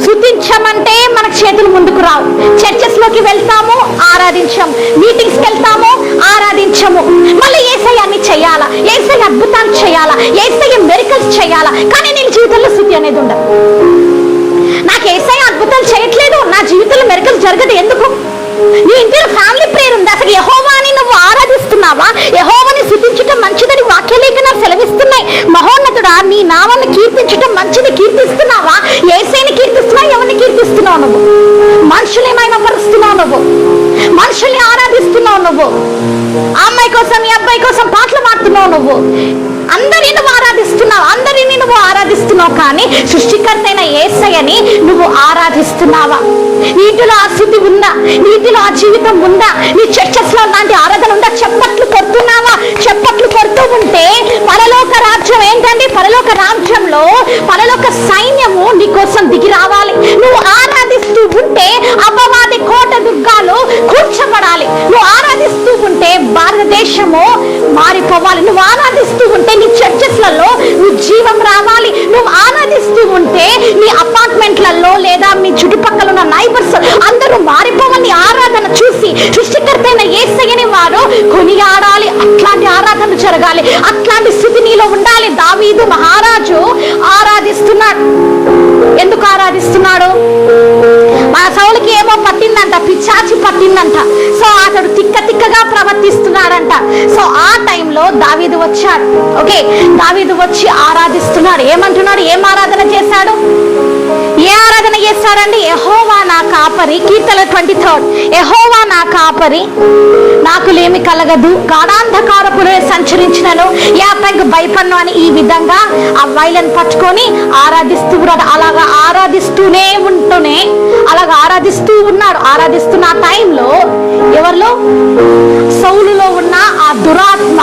స్తుతించమంటే మనకు చేతులు ముందుకు రావు. చర్చెస్ లోకి వెళ్తాము, ఆరాధించాం. మీటింగ్స్కి వెళ్తాము, ఆరాధించాం. ఆరాధించము. మళ్ళీ యేసయ్య అన్ని చేయాలా, యేసయ్య అద్భుతాలు చేయాలా, యేసయ్య మెరికల్స్ చేయాలా, కానీ నీ జీవితంలో స్థితి అనేది ఉండదు. నాకు యేసయ్య అద్భుతాలు చేయట్లేదు, నా జీవితంలో మెరికల్స్ జరగదు. ఎందుకు? నీ ఇంటిలో ఫ్యామిలీ ప్రేయర్ ఉంది. అసలు యెహోవాని నువ్వు ఆరాధిస్తున్నావా? యెహోవాని స్తుతించటం మంచిదని వాక్యలేఖనాలు సెలవిస్తున్నాయి. మహోన్నతుడా, నీ నామాన్ని కీర్తించటం మంచిది. కీర్తిస్తున్నావా? యేసయ్యని కీర్తిస్తున్నావు? ఎవరిని కీర్తిస్తున్నావు నువ్వు? మనుషుల్ని మహిమపరుస్తున్నావు నువ్వు, మనుషుల్ని ఆరాధిస్తున్నావు నువ్వు. ఆ అమ్మాయి కోసం, ఈ అబ్బాయి కోసం పాటలు పాడుతున్నావు నువ్వు. అందరినీ నువ్వు ఆరాధిస్తున్నావు, అందరినీ నువ్వు ఆరాధిస్తున్నావు, కానీ సృష్టికర్త అయిన యేసయ్యని నువ్వు ఆరాధిస్తున్నావా? నీటిలో ఆ స్థితి ఉందా? నీటిలో ఆ జీవితం ఉందా? నీ చర్చస్ లో లాంటి ఆరాధన ఉందా? చెప్పట్లు కొడుతున్నావా? చెప్పట్లు కొడుతూ ఉంటే పరలోక రాజ్యం ఏంటండి? పరలోక రాజ్యంలో పరలోక సైన్యము నీ కోసం దిగి రావాలి. నువ్వు ఆరాధిస్తూ ఉంటే అపవాది కోట దుర్గాలు కూర్చబడాలి. నువ్వు ఆరాధిస్తూ ఉంటే భారతదేశము మారిపోవాలి. నువ్వు ఆరాధిస్తూ ఉంటే నీ చర్చెస్లలో నువ్వు జీవం రావాలి. నువ్వు ఆరాధిస్తూ ఉంటే నీ అపార్ట్మెంట్లలో లేదా మీ చుట్టుపక్కల ఉన్న నైబర్స్ అందరూ మారిపోవాలి. ఆరాధన చూసి సృష్టికర్త అయిన యేసయ్యని వారు కొనియాడాలి. అట్లాంటి ఆరాధన జరగాలి, అట్లాంటి స్థితి నీలో ఉండాలి. దావీదు మహారాజు ఆరాధిస్తున్నాడు. ఎందుకు ఆరాధిస్తున్నాడు? మన సౌలుకి ఏమో పట్టిందంట, పిచ్చాచి పట్టిందంట. సో అతడు తిక్కగా ప్రవర్తిస్తున్నాడంట. సో ఆ టైంలో దావీదు వచ్చాడు. ఓకే, దావీదు వచ్చి ఆరాధిస్తున్నాడు. ఏమంటున్నాడు? ఏం ఆరాధన చేశాడు? ఏ ఆరాధన చేస్తాడండి? యెహోవా నా కాపరి. కీర్తన 23. యెహోవా నా కాపరి, నాకు లేమి కలగదు. గాఢాంధకారపులో సంచరించినను యాపంకు భయపడను అని ఈ విధంగా ఆ వైలను పట్టుకొని ఆరాధిస్తూ ఉన్నాడు. అలాగా ఆరాధిస్తూనే ఉంటూనే అలాగా ఆరాధిస్తూ ఉన్నాడు. ఆరాధిస్తున్న టైంలో ఎవరిలో? సౌలులో ఉన్న ఆ దురాత్మ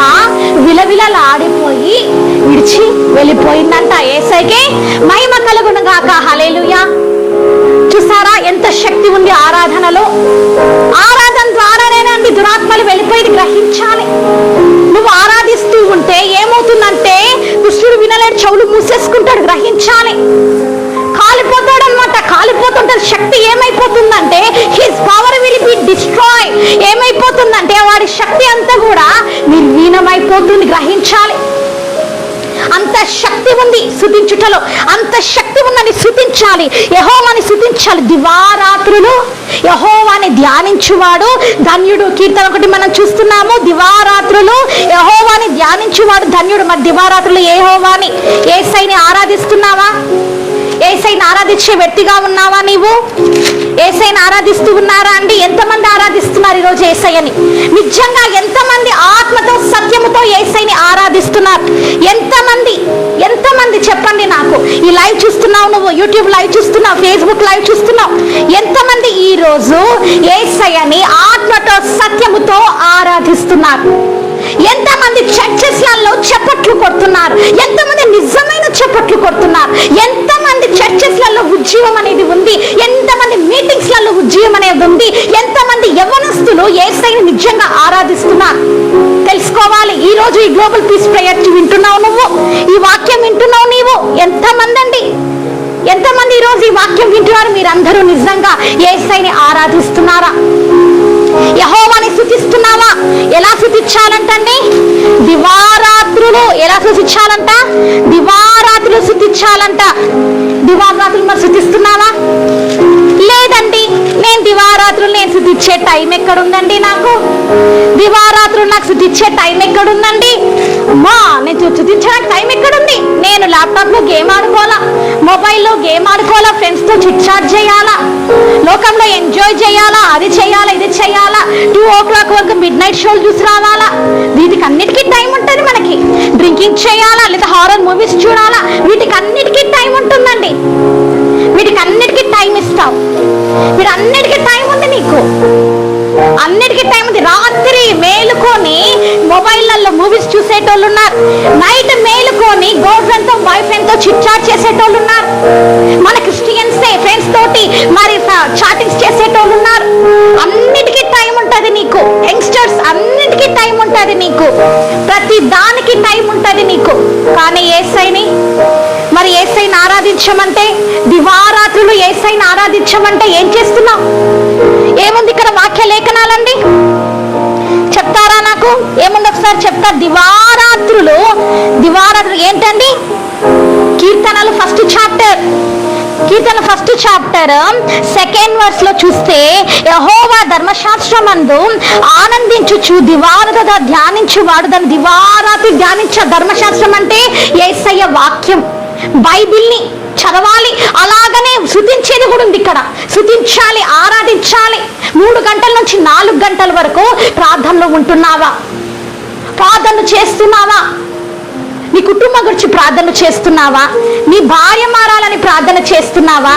విలవిలలాడిపోయి విడిచి వెళ్ళిపోయిందంట. యేసయ్యకే మహిమ కలుగును గాక. హల్లెలూయా. చూసారా ఎంత శక్తి ఉంది ఆరాధనలో? ఆరాధన ద్వారానేనండి దురాత్మలు వెళ్ళిపోయి గ్రహించాలి. నువ్వు ఆరాధిస్తూ ఉంటే ఏమవుతుందంటే దుష్టుడు వినలేడు, చెవులు మూసేసుకుంటాడు. గ్రహించాలి. కాలిపోతాడు అనమాట. కాలిపోతుంటే శక్తి ఏమైపోతుందంటే his power will be destroy. ఏమైపోతుందంటే వాడి శక్తి అంతా కూడా నిర్వీణమైపోతుంది. గ్రహించాలి. అంత శక్తి ఉంది స్తుతించుటలో, అంత శక్తి ఉందని స్తుతించాలి. యెహోవాని స్తుతించాలి. దివారాత్రులు యెహోవాని ధ్యానించువాడు ధన్యుడు. కీర్తన 1 మనం చూస్తున్నాము. దివారాత్రులు యెహోవాని ధ్యానించువాడు ధన్యుడు. మరి దివారాత్రులు యెహోవాని, యేసయ్యని ఆరాధిస్తున్నావా? యేసయ్యని ఆరాధించే వ్యక్తిగా ఉన్నావా నీవు? యేసయ్యని ఆరాధిస్తూ ఉన్నారా అండి? ఎంతమంది ఆరాధిస్తున్నారు ఈరోజు యేసయ్యని? నిజంగా ఎంతమంది ఆత్మతో సత్యముతో యేసయ్యని ఆరాధిస్తున్నారు? ఎంతమంది చెప్పండి నాకు. ఈ లైవ్ చూస్తున్నావు నువ్వు, యూట్యూబ్ లైవ్ చూస్తున్నావు, ఫేస్బుక్ లైవ్ చూస్తున్నావు. ఎంతమంది ఈ రోజు యేసయ్యని ఆత్మతో సత్యముతో ఆరాధిస్తున్నారు? ఎంతమంది చర్చెస్లలో చప్పట్లు కొడుతున్నారు? ఎంతమంది నిజమైన చప్పట్లు కొడుతున్నారు? ఎంతమంది చర్చెస్లలో ఉజ్జీవం అనేది ఉంది? ఎంతమంది మీటింగ్స్లలో ఉజ్జీవం అనేది ఉంది? ఎంతమంది యవ్వనస్తులు యేసయ్యని నిజంగా ఆరాధిస్తున్నారు? తెలుసుకోవాలి. ఈ రోజు ఈ గ్లోబల్ పీస్ ప్రేయర్ వింటున్నావు నువ్వు, ఈ వాక్యం వింటున్నావు నీవు. ఎంతమంది అండి, ఎంతమంది ఈ రోజు ఈ వాక్యం వింటున్నారు? మీరందరూ నిజంగా యేసయ్యని ఆరాధిస్తున్నారా? యెహోవాని స్తుతిస్తున్నావా? ఎలా స్తుతించాలంటండి? దివారాత్రులు. ఎలా స్తుతించాలంట? దివారాత్రులు స్తుతించాలంట. దివారాత్రులు మరి స్తుతిస్తున్నావా? లేదండి, నేను దివారాత్రులు నేను స్తుతించే టైం ఎక్కడుందండి? నాకు దివారాత్రులు నాకు స్తుతించే టైం ఎక్కడుందండి? అమ్మా, నేను స్తుతించడానికి టైం ఎక్కడుంది? నేను ల్యాప్టాప్ లో గేమ్ ఆడుకోవాలా, మొబైల్లో గేమ్ ఆడుకోవాలా, ఫ్రెండ్స్ తో చిట్ చాట్ చేయాలా, లోకంలో ఎంజాయ్ చేయాలా, అది చేయాలా, ఇది చేయాలా, 2 o'clock వరకు మిడ్ నైట్ షోలు చూసి రావాలా? వీటికి అన్నిటికీ టైం ఉంటుంది మనకి. డ్రింకింగ్ చేయాలా, లేదా హారర్ మూవీస్ చూడాలా? వీటికి అన్నిటికీ టైం ఉంటుందండి. వీటికి అన్నిటికీ టైం ఇస్తావు. వీటన్నిటికీ టైం ఉంది నీకు, అన్నిటికీ టైం ఉంది. రాత్రి మేలుకొని మొబైల్లో మూవీస్ చూసేటోళ్ళు ఉన్నారు. నైట్ మేలుకొని గర్ల్ ఫ్రెండ్ తో బాయ్ ఫ్రెండ్ తో చిట్ చాట్ చేసేటోళ్ళు ఉన్నారు. మన క్రిస్టియన్సే ఫ్రెండ్స్ తోటి మరి చాటింగ్స్ చేసేటోళ్ళు ఉన్నారు. అన్నిటికీ టైం ఉంటుంది నీకు. యంగ్స్టర్స్ అన్నిటికీ టైం ఉంటుంది నీకు. ప్రతి దానికి టైం ఉంటుంది నీకు. కానీ యేసయ్యని మరి యేసయ్యని ఆరాధించమంటే, దివారాత్రులు యేసయ్యని ఆరాధించమంటే ఏం చేస్తున్నావు? ఏముంది ఇక్కడ వాక్య లేఖనాలండి? చెప్తారా నాకు? ఏముంది గారు చెప్తారు, దివారాత్రులు ఏంటండి? కీర్తనలు ఫస్ట్ చాప్టర్ సెకండ్ వర్స్ లో చూస్తే, యెహోవా ధర్మశాస్త్రమందు ఆనందించుచు దివారాత్రులు ధ్యానించువాడు. దాన్ని దివారాత్రి ధ్యానించ. ధర్మశాస్త్రం అంటే యేసయ్య వాక్యం, బైబిల్ని చదవాలి. అలాగనే స్తుతించేది కూడా ఉంది ఇక్కడ. స్తుతించాలి, ఆరాధించాలి. 3 గంటల నుంచి 4 గంటల వరకు ప్రార్థనలో ఉంటున్నావా? ప్రార్థన చేస్తున్నావా? నీ కుటుంబం గురించి ప్రార్థన చేస్తున్నావా? నీ భార్య మారాలని ప్రార్థన చేస్తున్నావా?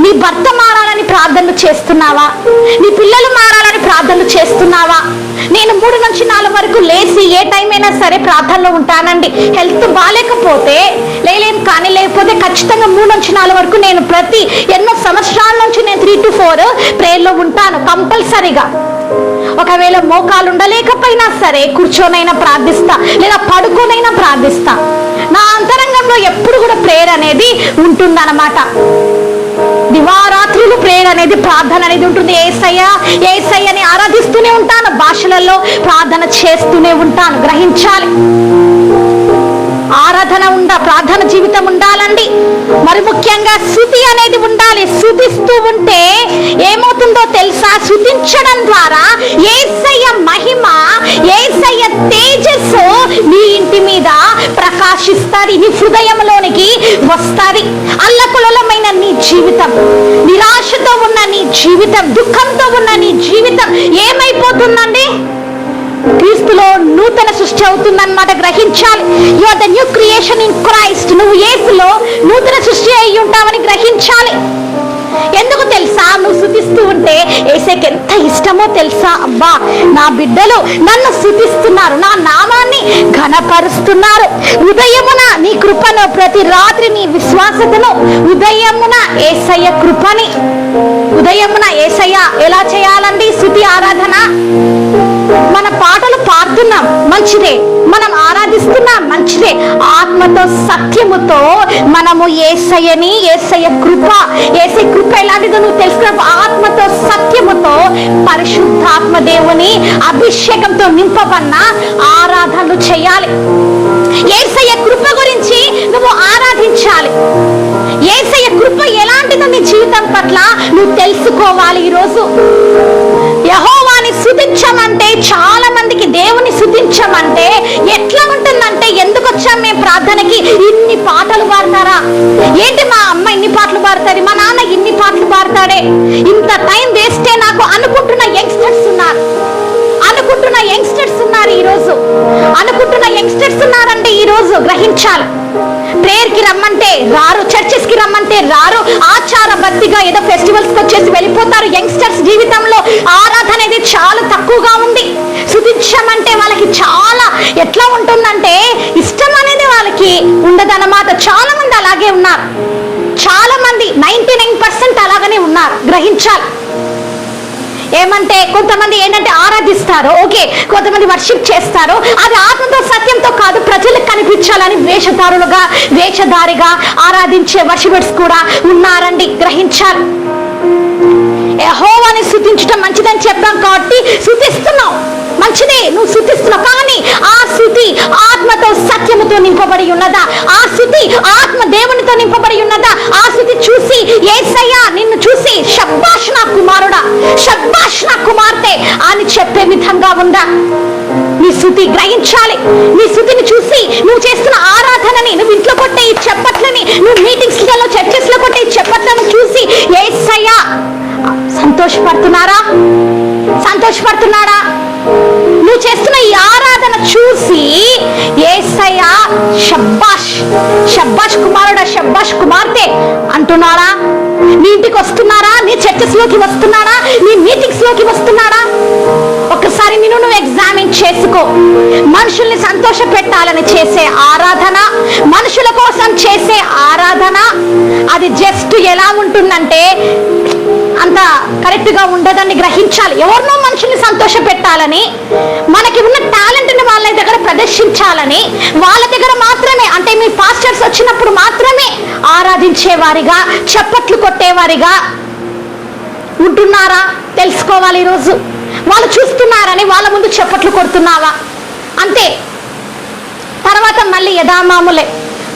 నీ భర్త మారాలని ప్రార్థన చేస్తున్నావా? నీ పిల్లలు మారాలని ప్రార్థన చేస్తున్నావా? నేను 3 నుంచి 4 వరకు లేచి ఏ టైం అయినా సరే ప్రార్థనలో ఉంటానండి. హెల్త్ బాగాలేకపోతే కానీ లేకపోతే ఖచ్చితంగా 3 నుంచి 4 వరకు నేను ఎన్నో సంవత్సరాల నుంచి నేను 3 to 4 ప్రేయర్లో ఉంటాను కంపల్సరీగా. ఒకవేళ మోకాలు ఉండలేకపోయినా సరే కూర్చొనైనా ప్రార్థిస్తా, లేదా పడుకోనైనా ప్రార్థిస్తా. నా అంతరంగంలో ఎప్పుడు కూడా ప్రేయర్ అనేది ఉంటుందన్నమాట. దివారాత్రులు ప్రేయర్ అనేది, ప్రార్థన అనేది ఉంటుంది. యేసయ్యని ఆరాధిస్తూనే ఉంటాను, భాషలలో ప్రార్థన చేస్తూనే ఉంటాను. గ్రహించాలి, ప్రార్థన జీవితం ఉండాలండి. మరి ముఖ్యంగా స్తుతి అనేది ఉండాలి. స్తుతిస్తూ ఉంటే ఏమవుతుందో తెలుసా? స్తుతించడం ద్వారా యేసయ్య మహిమ, యేసయ్య తేజస్సు నీ ఇంటి మీద ప్రకాశిస్తుంది, నీ హృదయంలోనికి వస్తుంది. అల్లకల్లోలమైన నీ జీవితం, నిరాశతో ఉన్న నీ జీవితం, దుఃఖంతో ఉన్న నీ జీవితం ఏమైపోతుందండి? క్రీస్తులో నూతన సృష్టి అవుతుందన్నమాట. గ్రహించాలి. You are the new creation in Christ. నువ్వు యేసులో నూతన సృష్టి అయి ఉంటావని గ్రహించాలి. ఎందుకు తెలుసా? నువ్వు స్తుతిస్తూ ఉంటే యేసయ్యకి ఎంత ఇష్టమో తెలుసా? అబ్బా, నా బిడ్డలు నన్ను స్తుతిస్తున్నారు, నా నామాన్ని ఘనపరుస్తున్నారు. ఉదయమున నీ కృపను, ప్రతి రాత్రి నీ విశ్వాసతను, ఉదయమున యేసయ్య కృపని, ఉదయమున యేసయ్య ఎలా చేయాలండి స్తుతి ఆరాధన? మన పాటలు పాడుతున్నాం, మంచిదే. మనం ఆరాధిస్తున్నాం, మంచిదే. ఆత్మతో సత్యముతో మనము యేసయ్య కృప ఎలాంటిదో నువ్వు తెలుసుకున్నప్పుడు ఆత్మతో సత్యముతో పరిశుద్ధాత్మ దేవుని అభిషేకంతో నింపబడిన ఆరాధనలు చేయాలి. యేసయ్య కృప గురించి నువ్వు ఆరాధించాలి. యేసయ్య కృప ఎలాంటిదో నీ జీవితం పట్ల నువ్వు తెలుసుకోవాలి. ఈరోజు యెహోవాని స్తుతించమంటే, చాలా మందికి దేవుని స్తుతించమంటే ఎట్లా ఉంటుందంటే, ఎందుకు వచ్చాం మేము ప్రార్థనకి? ఇన్ని పాటలు పాడతారా ఏంటి? మా అమ్మ ఇన్ని పాటలు పాడతారు, మా నాన్న ఇన్ని పాటలు పాడతాడే, ఇంత టైం వేస్టే నాకు అనుకుంటున్న యంగ్స్టర్స్ ఉన్నారు. ఉన్నారంటే ఈరోజు గ్రహించాలి. ప్రేయర్కి రమ్మంటే రారు, చర్చెస్కి రమ్మంటే రారు, ఆచారబద్ధిగా ఏదో ఫెస్టివల్స్కి వచ్చేసి వెళ్ళిపోతారు. యంగ్స్టర్స్ జీవితంలో ఆరాధన అనేది చాలా తక్కువగా ఉంది. స్తుతించమంటే వాళ్ళకి చాలా ఎట్లా ఉంటుందంటే ఇష్టం అనేది వాళ్ళకి ఉండదన్నమాట. చాలా మంది అలాగే ఉన్నారు, చాలా మంది 99% అలాగనే ఉన్నారు. గ్రహించాలి. ఏమంటే కొంతమంది ఏంటంటే ఆరాధిస్తారు, ఓకే, కొంతమంది వర్షిప్ చేస్తారు, అది ఆత్మతో సత్యంతో కాదు, ప్రజలకు కనిపించాలని వేషధారిగా ఆరాధించే వర్షిపర్స్ కూడా ఉన్నారండి. గ్రహించాలి. యెహోవాని స్తుతించడం మంచిదని చెప్పాం కాబట్టి స్తుతిస్తున్నావు, మంచిదే, నువ్వు స్తుతిస్తున్నావు. కానీ ఆ స్తుతి ఆత్మతో సత్యముతో నింపబడి ఉన్నదా? ఆ స్తుతి ఆత్మ దేవునితో నింపబడి ఉన్నదా? ఆ స్తుతి చూసి యేసయ్య నిన్ను చూసి శబ్బాష్ నా కుమారుడా, శబ్బాష్ నా కుమార్తె అని చెప్పే విధంగా ఉందా నీ స్తుతి? గ్రహించాలి. నీ స్తుతిని చూసి నువ్వు చేస్తున్న ఆరాధనని, నువ్వు ఇంట్లో కొట్టే ఈ చెప్పట్లని, నువ్వు మీటింగ్స్లలో చర్చెస్లో కొట్టే ఈ చెప్పట్లను చూసి యేసయ్య సంతోషపడుతున్నాడా? నువ్వు చేస్తున్న ఈ ఆరాధన చూసి యేసయ్య శబ్బాష్ కుమారుడా, శబ్బాష్ కుమార్తె అంటున్నాడా? నీ ఇంటికి వస్తున్నారా? నీ చర్చెస్ లోకి వస్తున్నాడా? నీ మీటింగ్స్ లోకి వస్తున్నాడా? ఒకసారి నువ్వు ఎగ్జామిన్ చేసుకో. మనుషుల్ని సంతోష పెట్టాలని చేసే ఆరాధన, మనుషుల కోసం చేసే ఆరాధన, అది జస్ట్ ఎలా ఉంటుందంటే అంత కరెక్ట్ గా ఉండదని గ్రహించాలి. ఎవరినో మనుషుల్ని సంతోష పెట్టాలని, మనకి ఉన్న టాలెంట్ ని వాళ్ళ దగ్గర ప్రదర్శించాలని, వాళ్ళ దగ్గర మాత్రమే, అంటే మీ పాస్టర్స్ వచ్చినప్పుడు మాత్రమే ఆరాధించేవారిగా, చప్పట్లు కొట్టేవారిగా ఉంటున్నారా? తెలుసుకోవాలి. ఈరోజు వాళ్ళు చూస్తున్నారని వాళ్ళ ముందు చప్పట్లు కొడుతున్నావా? అంతే. తర్వాత మళ్ళీ యథామాములే,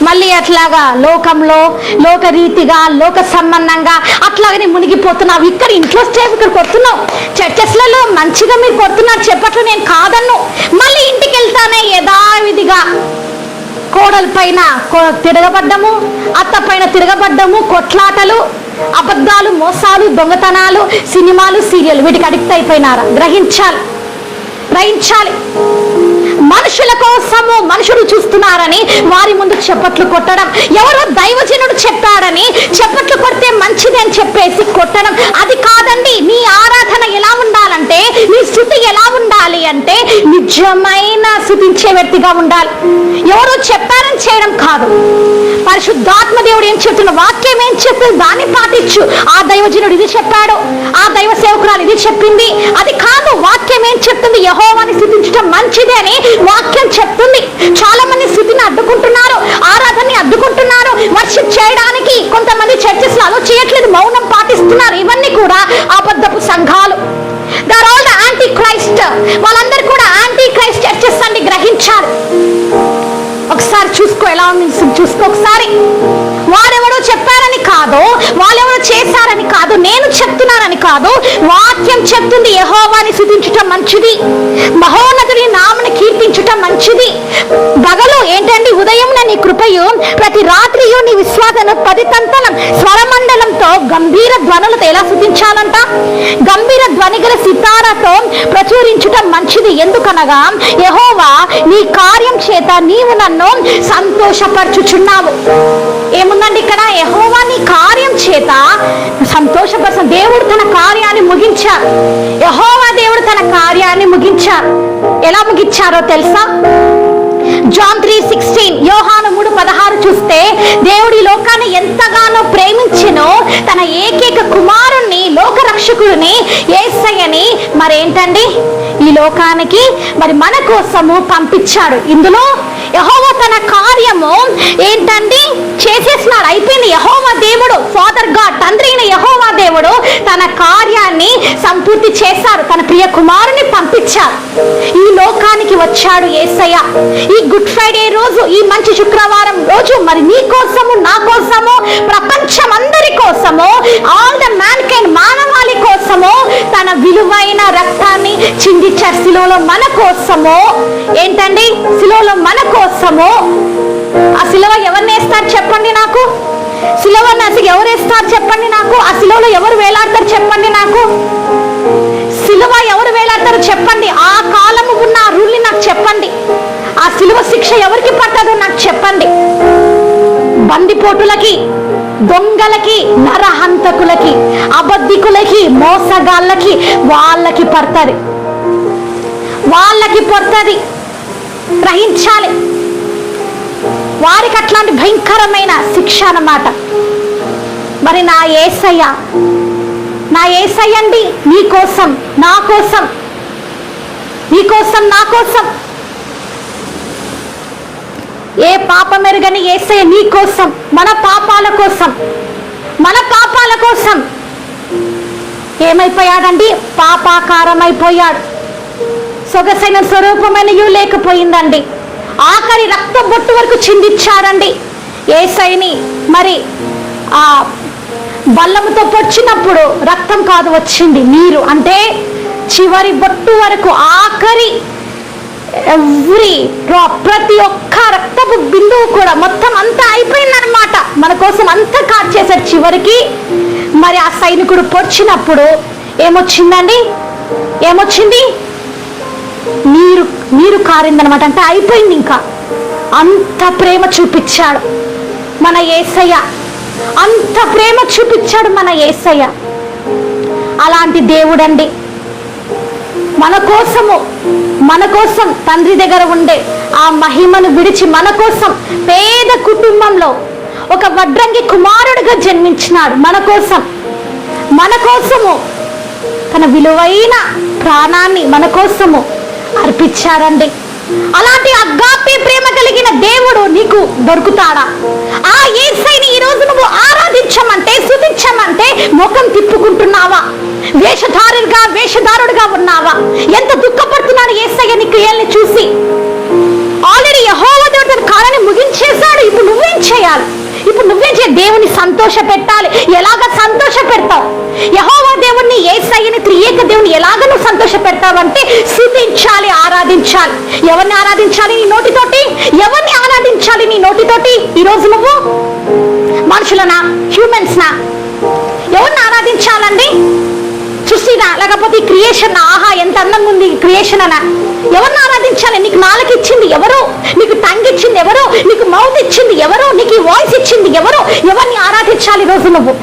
మళ్ళీ అట్లాగా లోకంలో లోకరీతిగా లోక సంబంధంగా అట్లాగనే మునిగిపోతున్నావు. ఇక్కడ ఇంట్లో స్టేప్ ఇక్కడికి వస్తున్నావు, చర్చెస్లలో మంచిగా మీరు కొడుతున్నారు చెప్పట్లు, నేను కాదన్ను. మళ్ళీ ఇంటికి వెళ్తానే యథావిధిగా కోడల పైన తిరగబడ్డము, అత్త పైన తిరగబడ్డము, కొట్లాటలు, అబద్ధాలు, మోసాలు, దొంగతనాలు, సినిమాలు, సీరియల్, వీటికి అడిక్ట్ అయిపోయినారా? గ్రహించాలి. మనుషుల కోసము మనుషులు చూస్తున్నారని వారి ముందు చప్పట్లు కొట్టడం, ఎవరో దైవజనుడు చెప్పాడని చప్పట్లు కొడితే మంచిది అని చెప్పేసి కొట్టడం, అది కాదండి. నీ ఆరాధన ఎలా ఉండాలంటే, నీ స్తుతి ఎలా ఉండాలి అంటే నిజమైన స్తుతించే వ్యక్తిగా ఉండాలి. ఎవరో చెప్పారని చేయడం కాదు. పరిశుద్ధాత్మ దేవుడు ఏం చెప్తున్న, వాక్యం ఏం చెప్తుంది దాన్ని పాటించు. ఆ దైవజనుడు ఇది చెప్పాడు, ఆ దైవ సేవకురాలు ఇది చెప్పింది, అది కాదు. వాక్యం ఏం చెప్తుంది, యెహోవాని స్తుతించడం మంచిది అని వాక్యం చెప్తుంది. చాలా మంది స్థితిని అడ్డుకుంటున్నారు, ఆరాధనని అడ్డుకుంటున్నారు. వర్షిప్ చేయడానికి కొంతమంది చర్చెస్ అలో చేయట్లేదు, మౌనం పాటిస్తున్నారు. ఇవన్నీ కూడా అబద్ధపు సంఘాలు. They're all the anti Christ. వాళ్ళందరూ కూడా యాంటీ క్రైస్ట్ చర్చెస్ అండి, గ్రహించాలి. ఒకసారి చూసుకో, ఎలా ఉంది చూసుకో ఒకసారి. వారెవరో చెప్పారని కాదు, వాళ్ళెవరో చేశారని కాదు, నేను చెప్తున్నానని కాదు. వాక్యం చెప్తుంది యెహోవాని స్తుతించుట మంచిది, మహోన్నతుని నామమును కీర్తించుట మంచిది. పగలు ఏంటండి, ఉదయం నీ కృపయు, ప్రతి రాత్రియు నీ విశ్వాసను 10 తంతలం స్వరమండలంతో గంభీర ధ్వనులతో ఎలా స్తుతించాలంట? గంభీర ధ్వని గల సితారాతో ప్రచురించుట మంచిది. ఎందుకనగా యెహోవా నీ కార్యం చేత నీవు నన్ను సంతోషపరచుచున్నావు. ఏముందండి ఇక్కడ? యెహోవా నీ కార్యం చేత సంతోషపరచ. దేవుడు తన కార్యాన్ని ముగించారు. యెహోవా దేవుడు తన కార్యాన్ని ముగించారు. ఎలా ముగించారో తెలుసా? జాన్ 3:16, యోహాను 3:16 చూస్తే, దేవుడు ఈ లోకాన్ని ఎంతగానో ప్రేమించెనో తన ఏకైక కుమారుణ్ణి, లోకరక్షకుడిని, యేసయ్యని మరేంటండి ఈ లోకానికి మరి మన కోసము పంపించాడు. ఇందులో యెహోవా తన కార్యము ఏంటండి చేసేసినాడు, అయిపోయింది. యెహోవా దేవుడు, ఫాదర్ గాడ్, తండ్రి అయిన యెహోవా దేవుడు తన కార్యాన్ని సంపూర్తి చేశారు. తన ప్రియ కుమారుని పంపించారు. ఈ లోకానికి వచ్చాడు యేసయ్య. ఈ గుడ్ ఫ్రైడే రోజు, ఈ మంచి శుక్రవారం రోజు మరి నీ కోసము, నా కోసము, ప్రపంచం అందరి కోసము, ఆల్ ద మ్యాన్ కైండ్, మానవాళి కోసము తన విలువైన రక్తాన్ని చిందించారు. శిలువలో మన కోసము. ఏంటండి? శిలువలో మన కోసము. ఆ శిలువ ఎవరిని వేస్తారు చెప్పండి నాకు? శిలువను అసలు ఎవరు వేస్తారు చెప్పండి నాకు? ఆ శిలువలో ఎవరు వేలాడతారు చెప్పండి నాకు? శిలువ ఎవరు వేలాడతారు చెప్పండి? ఆ కాలము ఉన్న ఆ రూల్ని నాకు చెప్పండి. ఆ శిలువ శిక్ష ఎవరికి పట్టదో నాకు చెప్పండి. బందిపోటులకి, దొంగలకి, నరహంతకులకి, అబద్ధికులకి, మోసగాళ్ళకి వాళ్ళకి పడుతుంది. గ్రహించాలి. వారికి అట్లాంటి భయంకరమైన శిక్ష అన్నమాట. మరి నా యేసయ్య అండి నీ కోసం, నా కోసం, నీ కోసం, నా కోసం, ఏ పాపం ఎరుగని యేసయ్య నీ కోసం, మన పాపాల కోసం ఏమైపోయాడండి? పాపాకారమైపోయాడు. సొగసైన స్వరూపమైనయు లేకపోయిందండి. ఆఖరి రక్త బొట్టు వరకు చిందించాడండి యేసయ్యని. మరి ఆ బల్లముతో పొడిచినప్పుడు రక్తం కాదు వచ్చింది, నీరు. అంటే చివరి బొట్టు వరకు, ఆఖరి ప్రతి ఒక్క రక్తపు బిందువు కూడా మొత్తం అంతా అయిపోయిందనమాట. మన కోసం అంతా కార్చేశాడు చివరికి. మరి ఆ సైనికుడు పొడిచినప్పుడు ఏమొచ్చిందండి? నీరు కారిందనమాట. అంటే అయిపోయింది. ఇంకా అంత ప్రేమ చూపించాడు మన యేసయ్య, అంత ప్రేమ చూపించాడు మన యేసయ్య. అలాంటి దేవుడండి మన కోసం తండ్రి దగ్గర ఉండే ఆ మహిమను విడిచి మన కోసం పేద కుటుంబంలో ఒక వడ్రంగి కుమారుడిగా జన్మించినాడు. మన కోసము తన విలువైన ప్రాణాన్ని మన కోసము అర్పించారండి. అలాంటి అగాపే ప్రేమ కలిగిన దేవుడు నీకు దొరుకుతాడా? ఆ యేసయ్యని ఈ రోజు నువ్వు ఆరాధించమంటే, స్తుతించమంటే ముఖం తిప్పుకుంటున్నావా? వేషధారుడుగా ఉన్నావా? ఎంత దుఃఖపడుతున్నాడు యేసయ్య నీ క్రియల్ని చూసి. సంతోష పెట్టాలి. ఎలాగ సంతోష పెడతావు? యెహోవా దేవుణ్ణి, యేసయ్యని, త్రియేక దేవుని ఎలాగ నువ్వు సంతోష పెడతావంటే స్తుతించాలి, ఆరాధించాలి. ఎవరిని ఆరాధించాలి నీ నోటితోటి? ఎవరిని ఆరాధించాలి నీ నోటితోటి? ఈరోజు నువ్వు మనుషులనా, హ్యూమన్స్నా? ఎవరిని ఆరాధించాలండి? సృష్టినా, లేకపోతే క్రియేషన్? ఆహా ఎంత అందంగా ఉంది క్రియేషన్ అనా? ఎవరిని ఆరాధించాలి? నీకు నాలుక ఇచ్చింది ఎవరు? నీకు టంగ్ ఇచ్చింది ఎవరు? నీకు మౌత్ ఇచ్చింది ఎవరు? నీకు వాయిస్ ఇచ్చింది ఎవరు? ఎవరిని ఆరాధించాలి ఈరోజు నువ్వు?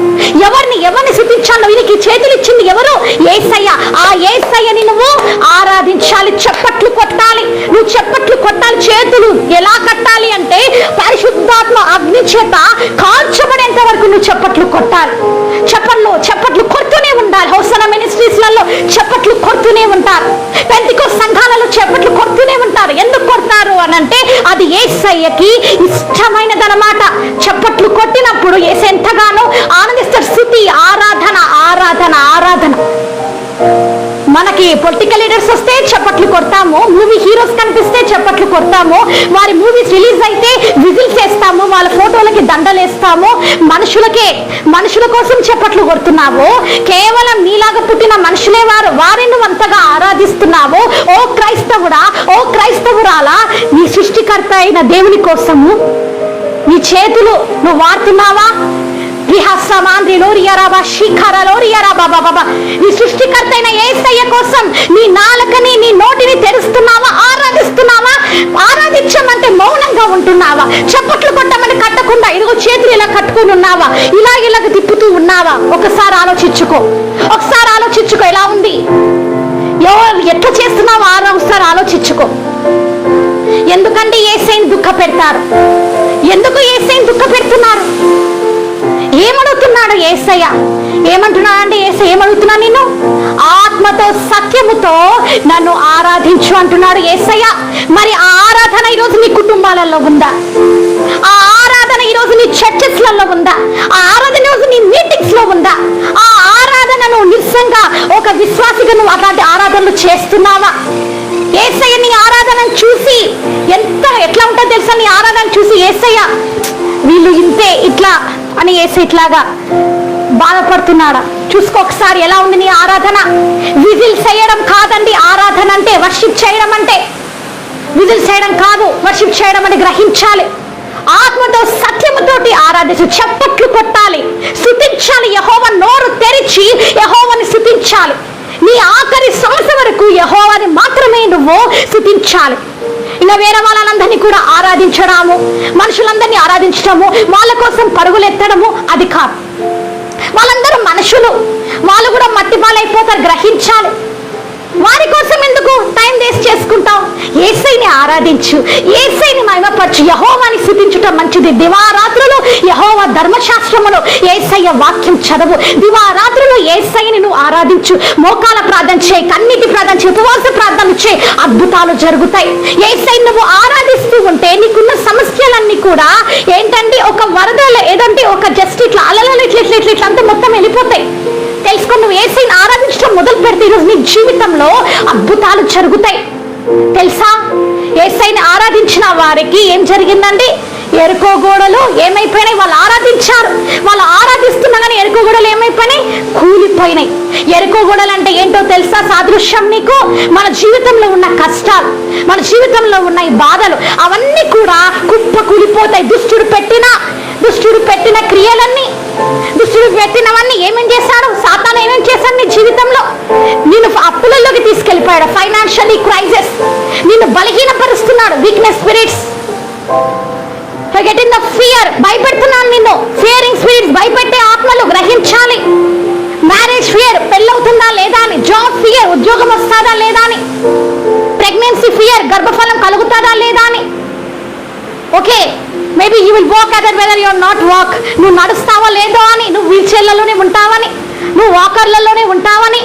ఎవరిని స్తుతించాలి? నీకు చేతులు ఇచ్చింది ఎవరు? యేసయ్య. ఆ యేసయ్యని నువ్వు ఆరాధించాలి. చప్పట్లు కొట్టాలి. నువ్వు చప్పట్లు కొట్టాలి. చేతులు ఎలా కట్టాలి అంటే పరిశుద్ధాత్మ అగ్ని చేత కాల్చబడేంత వరకు నువ్వు చప్పట్లు కొట్టాలి. చప్పట్లు కొడుతూనే ఉండాలి. హోసనా మినిస్ట్రీస్ లలో చప్పట్లు కొడుతూనే ఉంటారు. పెంతెకోస్తు సంఘాలలో చప్పట్లు కొడుతూనే ఉంటారు. ఎందుకు కొడతారు అని అంటే అది యేసయ్యకి ఇష్టమైనదన్నమాట. చప్పట్లు కొట్టినప్పుడు యేసు ఎంతగానో ఆనందిస్తాడు. స్తుతి, ఆరాధన, ఆరాధన, ఆరాధన. మనకి పొలిటికల్ లీడర్స్ వస్తే చప్పట్లు కొడతాము, మూవీ హీరోస్ కనిపిస్తే చప్పట్లు కొడతాము, వారి మూవీస్ రిలీజ్ అయితే విజిల్స్ వేస్తాము, వాళ్ళ ఫోటోలకి దండలేస్తాము. మనుషుల కోసం చప్పట్లు కొడుతున్నావు. కేవలం నీలాగా పుట్టిన మనుషులే వారిని నువ్వు అంతగా ఆరాధిస్తున్నావు. ఓ క్రైస్తవుడా, ఓ క్రైస్తవురాలా, నీ సృష్టికర్త అయిన దేవుని కోసము నీ చేతులు నువ్వు వాడుతున్నావా? నీ సృష్టికర్త అయిన యేసయ్య కోసం నీ నాలుకని, నీ నోటిని తెరుస్తున్నావా? ఆరాధిస్తున్నావా? ఆరాధించమంటే మౌనంగా ఉంటున్నావా? చప్పట్లు కొట్టమని కట్టకుండా ఇదిగో చేతులు ఇలా కట్టుకుని ఉన్నావా? ఇలాగ తిప్పుతూ ఉన్నావా? ఒకసారి ఆలోచించుకో. ఎలా ఉంది? ఎట్లా చేస్తున్నావా? ఒకసారి ఆలోచించుకో. ఎందుకంటే యేసయ్యని దుఃఖ పెడతారు? ఎందుకు యేసయ్యని దుఃఖ పెడుతున్నారు? ఏమడుగుతున్నాడు యేసయ్య? ఏమంటున్నాడు అంటే యేసయ్య ఏమడుగుతున్నా? నిన్ను ఆత్మతో సత్యముతో నన్ను ఆరాధించు అంటున్నాడు యేసయ్య. మరి ఆ ఆరాధన ఈరోజు నీ కుటుంబాలలో ఉందా? ఆ ఆరాధన ఈరోజు నీ చర్చెస్లలో ఉందా? ఆ ఆరాధన ఈరోజు నీ మీటింగ్స్ లో ఉందా? ఆ ఆరాధనను నిజంగా ఒక విశ్వాసిగా నువ్వు అలాంటి ఆరాధనలు చేస్తున్నావా? యేసయ్య నీ ఆరాధనను చూసి ఎట్లా ఉంటుందో తెలుసా? నీ ఆరాధన చూసి యేసయ్య వీళ్ళు ఇంతే ఇట్లా అని యేసయ్య ఇట్లాగా బాధపడుతున్నాడా? చూసుకో ఒకసారి ఎలా ఉంది నీ ఆరాధన. విజిల్స్ చేయడం కాదండి ఆరాధన అంటే. వర్షిప్ చేయడం అంటే విజిల్స్ చేయడం కాదు. వర్షిప్ చేయడం అని గ్రహించాలి. ఆత్మతో సత్యముతోటి ఆరాధించు. చప్పట్లు కొట్టాలి, స్తుతించాలి. యెహోవా నోరు తెరిచి యెహోవాని స్తుతించాలి. నీ ఆఖరి శ్వాస వరకు యెహోవాని మాత్రమే నువ్వు స్తుతించాలి. ఇలా వేరే వాళ్ళందరినీ కూడా ఆరాధించడము, మనుషులందరినీ ఆరాధించడము, వాళ్ళ కోసం పరుగులెత్తడము అది కాదు. వాళ్ళందరూ మనుషులు, వాళ్ళు కూడా మట్టి పాలైపోతారు. గ్రహించాలి. వారి కోసం ఎందుకు టైం వేస్ట్ చేసుకుంటావు? యేసయ్యని ఆరాధించు, యేసయ్యని మహిమపరచు, యెహోవాని స్తుతించుట మంచిది. దివారాత్రులు యెహోవా ధర్మశాస్త్రములో యేసయ్య వాక్యం చదువు. దివారాత్రులు యేసయ్యని నువ్వు ఆరాధించు. మోకాల ప్రార్థన చేయి, కన్నీటి ప్రార్థన చేయి, ఉపవాస ప్రార్థన చేయి. అద్భుతాలు జరుగుతాయి. యేసయ్యని నువ్వు ఆరాధిస్తూ ఉంటే నీకున్న సమస్యలన్నీ కూడా ఏంటంటే ఒక వరదలు ఏదంటే ఒక జస్ట్ ఇట్లా అలలు ఇట్లా అంతా మొత్తం వెళ్ళిపోతాయి. తెలుసుకో. నువ్వు యేసయ్యని ఆరాధించడం మొదలు పెడితే ఈరోజు నీ జీవితంలో అద్భుతాలు జరుగుతాయి. తెలుసా? యేసయ్యని ఆరాధించిన వారికి ఏం జరిగిందండి? ఎరుకో గోడలు ఏమైపోయినాయి? వాళ్ళు ఆరాధించారు. వాళ్ళు ఆరాధిస్తున్నాగానే ఎరుకో గోడలు ఏమైపోయినాయి? కూలిపోయినాయి. ఎరుకో గోడలు అంటే ఏంటో తెలుసా? సాదృశ్యం నీకు మన జీవితంలో ఉన్న కష్టాలు, మన జీవితంలో ఉన్న ఈ బాధలు అవన్నీ కూడా కుప్ప కూలిపోతాయి. దుష్టుడు పెట్టిన క్రియలన్నీ, దుష్టుడు పెట్టినవన్నీ ఏమేం చేశాడు? సాతాను ఏమేం చేశాడు నీ జీవితంలో? నిన్ను అప్పులలోకి తీసుకెళ్ళిపోయాడు. ఫైనాన్షియలీ క్రైసిస్ నిన్ను బలహీనపరుస్తున్నాడు. Weakness spirits, getting the fear, భయపెడుతున్నాను నిన్ను. ఫియరింగ్ స్పిరిట్స్, భయపెట్టే ఆత్మలు గ్రహించాలి. మ్యారేజ్ ఫియర్, పెళ్ళవుతుందా లేదా అని. జాబ్ ఫియర్, ఉద్యోగం వస్తుందా లేదా అని. ప్రెగ్నెన్సీ ఫియర్, గర్భఫలం కలుగుతుందా లేదా అని. Okay, maybe you will walk other whether you are not walk. నువ్వు నడుస్తావా లేదో అని, నువ్వు వీల్ చైర్లలోనే ఉంటావని, నువ్వు వాకర్లలోనే ఉంటావని,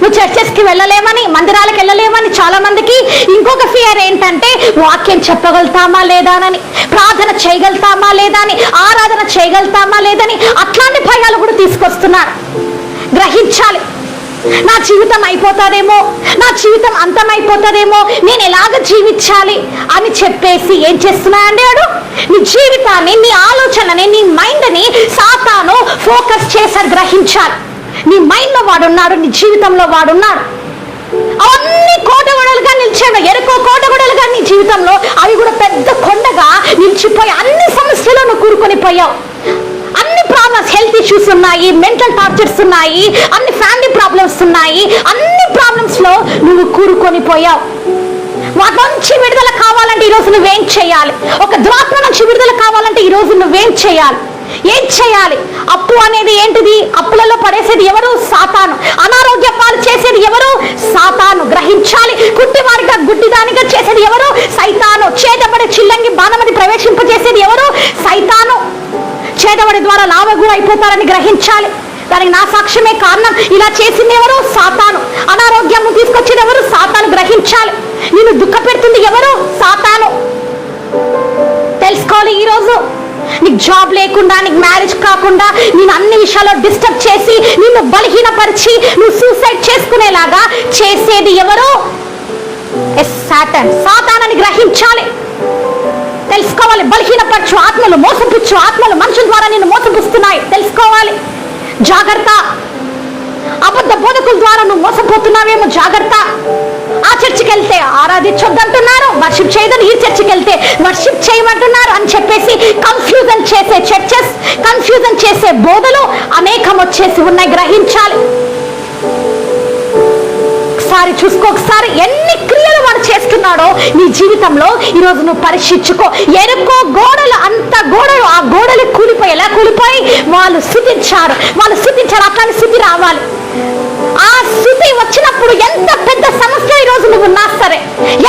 నువ్వు చర్చెస్కి వెళ్ళలేమని, మందిరాలకు వెళ్ళలేమని. చాలా మందికి ఇంకొక ఫియర్ ఏంటంటే వాక్యం చెప్పగలుగుతామా లేదా అని, ప్రార్థన చేయగలుగుతామా లేదా అని, ఆరాధన చేయగలుగుతామా లేదని. అట్లాంటి భయాలు కూడా తీసుకొస్తున్నారు. గ్రహించాలి. నా జీవితం అయిపోతాదేమో, నా జీవితం అంతమైపోతుందేమో, నేను ఎలాగ జీవించాలి అని చెప్పేసి ఏం చేస్తున్నాయండి వాడు? నీ జీవితాన్ని, నీ ఆలోచనని, నీ మైండ్ని సాతాను ఫోకస్ చేశాడు. గ్రహించాలి. నీ మైండ్లో వాడున్నాడు, నీ జీవితంలో వాడున్నాడు. అవన్నీ కోటగొడలుగా నిలిచాడు. ఎరుకో కోటగొడలుగా నీ జీవితంలో అవి కూడా పెద్ద కొండగా నిలిచిపోయి అన్ని సమస్యలు నువ్వు కూరుకొని పోయావు. అన్ని ప్రాబ్లమ్స్, హెల్త్ ఇష్యూస్ ఉన్నాయి, మెంటల్ టార్చర్స్ ఉన్నాయి, అన్ని ఫ్యామిలీ ప్రాబ్లమ్స్ ఉన్నాయి. అన్ని ప్రాబ్లమ్స్ లో నువ్వు కూరుకొని పోయావు. వాటి నుంచి విడుదల కావాలంటే ఈరోజు నువ్వేం చేయాలి? ఒక దురాత్మ నుంచి విడుదల కావాలంటే ఈరోజు నువ్వేం చేయాలి? ఏం చేయాలి? అప్పు అనేది ఏంటిది? అప్పులలో పడేసేది ఎవరు? సాతాను. అనారోగ్య పాలు చేసేది ఎవరు? సాతాను. గ్రహించాలి. గుడ్డివాడిగా గుడ్డిదానిగా చేసేది ఎవరు? సైతాను. చేతబడి చిల్లంగి బాణమది ప్రవేశింపజేసేది ఎవరు? సైతాను. చేతబడి ద్వారా లావగు అయిపోతారని గ్రహించాలి. దానికి నా సాక్ష్యమే కారణం. ఇలా చేసింది ఎవరు? సాతాను. అనారోగ్యం తీసుకొచ్చేది ఎవరు? సాతాను. గ్రహించాలి. నిన్ను దుఃఖ పెడుతుంది ఎవరు? సాతాను. తెలుసుకోవాలి. ఈరోజు నీకు జాబ్ లేకుండా, నీకు మ్యారేజ్ కాకుండా, నేను అన్ని విషయాల్లో డిస్టర్బ్ చేసి నిన్ను బలహీనపరిచి నువ్వు సూసైడ్ చేసుకునేలాగా చేసేది ఎవరు? సాతాన్. సాతానని గ్రహించాలి. తెలుసుకోవాలి. బలహీనపరచు ఆత్మలు, మోసపుచ్చు ఆత్మలు మనుషుల ద్వారా నిన్ను మోసపుస్తున్నాయి. తెలుసుకోవాలి. జాగ్రత్త. అబద్ధ బోధకుల ద్వారా నువ్వు మోసపోతున్నావేమో. జాగ్రత్త. ఆ చర్చికి వెళ్తే ఆరాధించొద్దంటున్నారు, వర్షిప్ చేయదని ఈ చర్చికి వెళ్తే వర్షిప్ చేయమంటున్నారు అని చెప్పేసి కన్ఫ్యూజన్ చేసే చర్చెస్, కన్ఫ్యూజన్ చేసే బోధలు అనేకం వచ్చేసి ఉన్నాయి. గ్రహించాలి. ఒకసారి చూసుకో. ఒకసారి ఎన్ని క్రియలు వాడు చేస్తున్నాడో నీ జీవితంలో ఈరోజు నువ్వు పరీక్షించుకో. ఎరుకో గోడలు, అంత గోడలు, ఆ గోడలు కూలిపోయి, ఎలా కూలిపోయి? వాళ్ళు స్తుతించారు. అట్లాంటి స్థితి రావాలి. ఆ స్థితి వచ్చినప్పుడు ఎంత పెద్ద సమస్య ఈరోజు నువ్వు ఉన్నా సరే,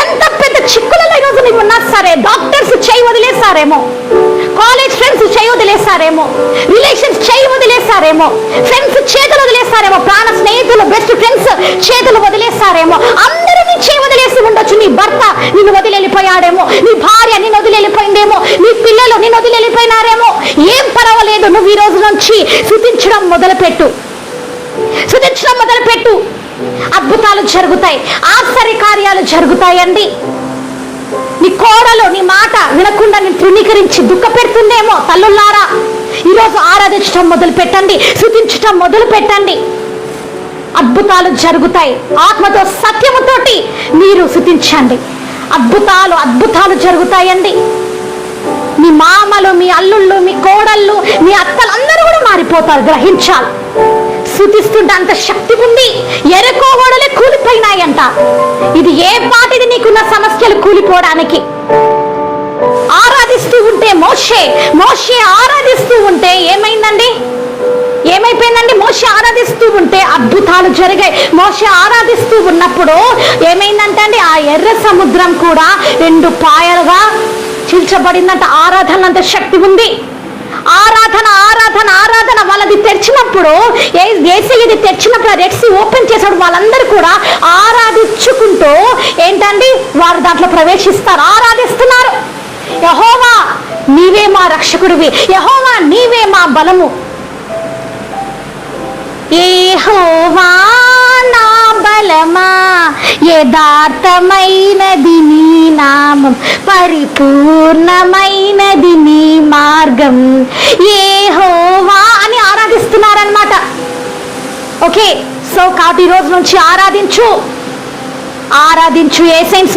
ఎంత పెద్ద చిక్కులలో ఈరోజు నువ్వు ఉన్నా సరే, డాక్టర్స్ చేయి వదిలేసారేమో, కాలేజ్ ఫ్రెండ్స్ చేయి వదిలేసారేమో, రిలేషన్స్ చేయి వదిలేసారేమో, ఫ్రెండ్స్ చేతులు వదిలేసారేమో, ప్రాణ స్నేహితులు, బెస్ట్ ఫ్రెండ్స్ చేతులు వదిలేసారేమో, అందరూ నీ చేయి వదిలేసి ఉండొచ్చు. నీ భర్త నిన్ను వదిలేపోయాడేమో, నీ భార్య నిన్ను వదిలేపోయిందేమో, నీ పిల్లలు నిన్ను వదిలేపోయినారేమో. ఏం పర్వాలేదు. నువ్వు ఈ రోజు నుంచి స్తుతించడం మొదలుపెట్టు. అద్భుతాలు జరుగుతాయి, ఆశ్చర్య కార్యాలు జరుగుతాయండి. నీ కోడలు నీ మాట వినకుండా నేను తృణీకరించి దుఃఖ పెడుతుందేమో. తల్లులారా, ఈరోజు ఆరాధించడం మొదలు పెట్టండి, స్తుతించడం మొదలు పెట్టండి. అద్భుతాలు జరుగుతాయి. ఆత్మతో సత్యముతోటి మీరు స్తుతించండి. అద్భుతాలు జరుగుతాయండి. మీ మామలు, మీ అల్లుళ్ళు, మీ కోడళ్ళు, మీ అత్తలు అందరూ కూడా మారిపోతారు. గ్రహించాలి. స్తుతిస్తుంటే అంత శక్తి ఉంది. ఎరుకో గోడలే కూలిపోయినాయంట. ఇది ఏ పాటిది నీకున్న సమస్యలు కూలిపోవడానికి? ఆరాధిస్తూ ఉంటే మోషే ఆరాధిస్తూ ఉంటే ఏమైందండి? మోషే ఆరాధిస్తూ ఉంటే అద్భుతాలు జరిగాయి. మోషే ఆరాధిస్తూ ఉన్నప్పుడు ఏమైందంటే అండి, ఆ ఎర్ర సముద్రం కూడా 2 పాయలుగా చీల్చబడిందంట. ఆరాధన అంత శక్తి ఉంది. ఆరాధన వాళ్ళది తెరిచినప్పుడు, యేసయ్యది తెరిచినప్పుడు రెడ్ సీ ఓపెన్ చేశాడు. వాళ్ళందరూ కూడా ఆరాధించుకుంటూ ఏంటండి వారు దాంట్లో ప్రవేశిస్తారు, ఆరాధిస్తున్నారు. యెహోవా నీవే మా రక్షకుడివి, యెహోవా నీవే మా బలము, యెహోవా నా బలమా, యథార్థమైనది నీ నామం, పరిపూర్ణమైనది నీ మార్గం, యెహోవా అని ఆరాధిస్తున్నారన్నమాట. ఓకే, సో కాబట్టి ఈ రోజు నుంచి ఆరాధించు, యేసయ్యని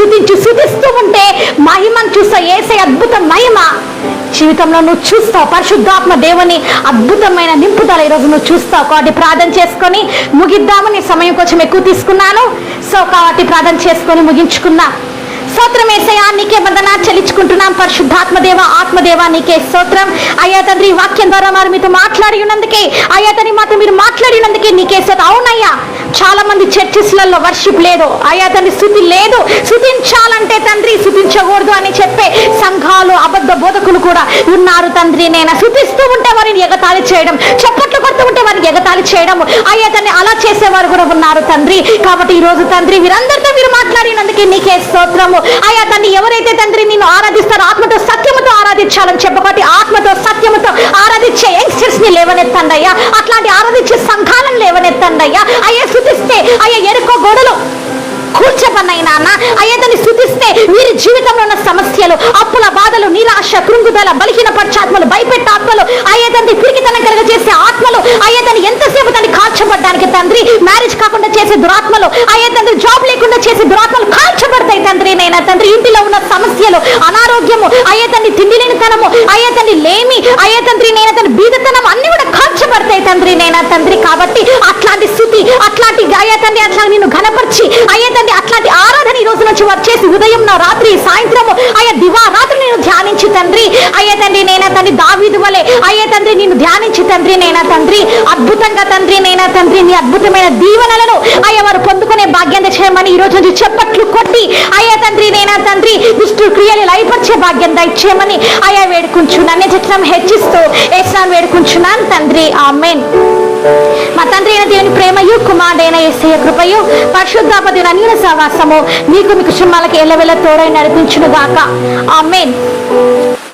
స్తుతిస్తూ ఉంటే మహిమను చూస్తావు. యేసయ్య అద్భుత మహిమ జీవితంలో నువ్వు చూస్తావు. పరిశుద్ధాత్మ దేవుని అద్భుతమైన నింపుదల ఈరోజు నువ్వు చూస్తావు. కాబట్టి ప్రార్థన చేసుకొని ముగిద్దాము. నీ సమయం కొంచెం ఎక్కువ తీసుకున్నాను. సో కాబట్టి ప్రార్థన చేసుకొని ముగించుకున్నా. స్తోత్రం యేసయ్యా, నీకే వందనాలు చెల్లించుకుంటున్నాం. పరిశుద్ధాత్మ దేవ, ఆత్మదేవ నీకే స్తోత్రం. అయ్యా తండ్రి, వాక్యం ద్వారా వారు మీతో మాట్లాడి ఉన్నందుకే, అయ్యా తండ్రి మాతో మీరు మాట్లాడి ఉన్నందుకే నీకే స్తోత్రం. అవునయ్యా, చాలా మంది చర్చెస్లలో వర్షిప్ లేదు అయ్యా తండ్రి, స్తుతి లేదు. స్తుతించాలంటే తండ్రి స్తుతించకూడదు అని చెప్పే సంఘాలు, అబద్ధ బోధకులు కూడా ఉన్నారు తండ్రి. నేను స్తుతిస్తూ ఉంటే వారిని ఎగతాళి చేయడం, చప్పట్లు కొడుతూ ఉంటే వారిని ఎగతాళి చేయడం, అయ్యా తండ్రి అలా చేసేవారు కూడా ఉన్నారు తండ్రి. కాబట్టి ఈ రోజు తండ్రి వీరందరితో మీరు మాట్లాడినందుకే నీకే స్తోత్రము. అయ్యా తండ్రి, ఎవరైతే తండ్రి నిన్ను ఆరాధిస్తారో ఆత్మతో సత్యముతో ఆరాధించాలని చెప్పబట్టి ఆత్మతో సత్యముతో ఆరాధించే యంగ్స్టర్స్ ని లేవనెత్తండి అయ్యా. అట్లాంటి ఆరాధించే సంఘాలను లేవనెత్తండి అయ్యా. అయ్యా స్తుతిస్తే అయ్యా ఎరుకో గోడలు కూల్చబడిన నాన్న అయ్యా తండ్రి స్తుతిస్తే వీరి జీవితంలో ఉన్న సమస్యలు, అప్పుల బాధలు, నిరాశ, కృంగుదల, బలహీన పక్షాత్మలు, భయపెట్టే ఆత్మలు, అయ్యా తండ్రి పిరికితనం కలుగ చేసే ఆత్మలు, అయ్యా తండ్రి ఎంతసేపు తండ్రి కాల్చబడ్డానికి తండ్రి, మ్యారేజ్ కాకుండా చేసే దురాత్మలు, అయ్యా తండ్రి జాబ్ లేకుండా చేసే దురాత్మలు కాల్చబడతాయి తండ్రి. నైనా తండ్రి ఇంటిలో ఉన్న సమస్యలు, అనారోగ్యము, అయ్యా తండ్రి తిండి లేనితనము, అయ్యా తండ్రి లేమి, అయ్యా తండ్రి నైనా తండ్రి బీదతనం అన్ని కూడా కాల్చబడతాయి తండ్రి. నైనా తండ్రి కాబట్టి అట్లాంటి స్థితి, అట్లాంటి అయ్యా తండ్రి అట్లా నిన్ను ఘనపరిచి అయ్యా తండ్రి అట్లాంటి ఆరాధన ఈ రోజు నుంచి వారు చేసి ఉదయం రాత్రి సాయంత్రము అయ్యా దివారాత్రి నేను ధ్యానించి తండ్రి, అయ్యా తండ్రి నైనా తండ్రి దావీదు వలె అయ్యా తండ్రి నిన్ను ధ్యానించి తండ్రి నైనా తండ్రి అద్భుతంగా తండ్రి నైనా తండ్రి నీ అద్భుతమైన దీవెనలను అయ్యా వారు పొందుకునే భాగ్యం చేయమని ఈ రోజు నుంచి చెప్పట్లు కొట్టి అయ్యా తండ్రి నైనా తండ్రి దుష్టు క్రియలు లయపరిచే భాగ్యం దయచేయమని అయ్యా వేడుకుంటున్నాను. చిత్రం హెచ్చిస్తూ ఏసునామమున వేడుకుంటున్నాను తండ్రి, ఆమేన్. మా తండ్రి అయిన దేవుని ప్రేమయు కుమారుడైన యేసయ్య కృపయు పరిశుద్ధాత్మ దేవుని అన్యోన్య సహవాసము మీకు సింహాలకి ఎల్లవెల్ల తోడై నడిపించును గాక, ఆమేన్.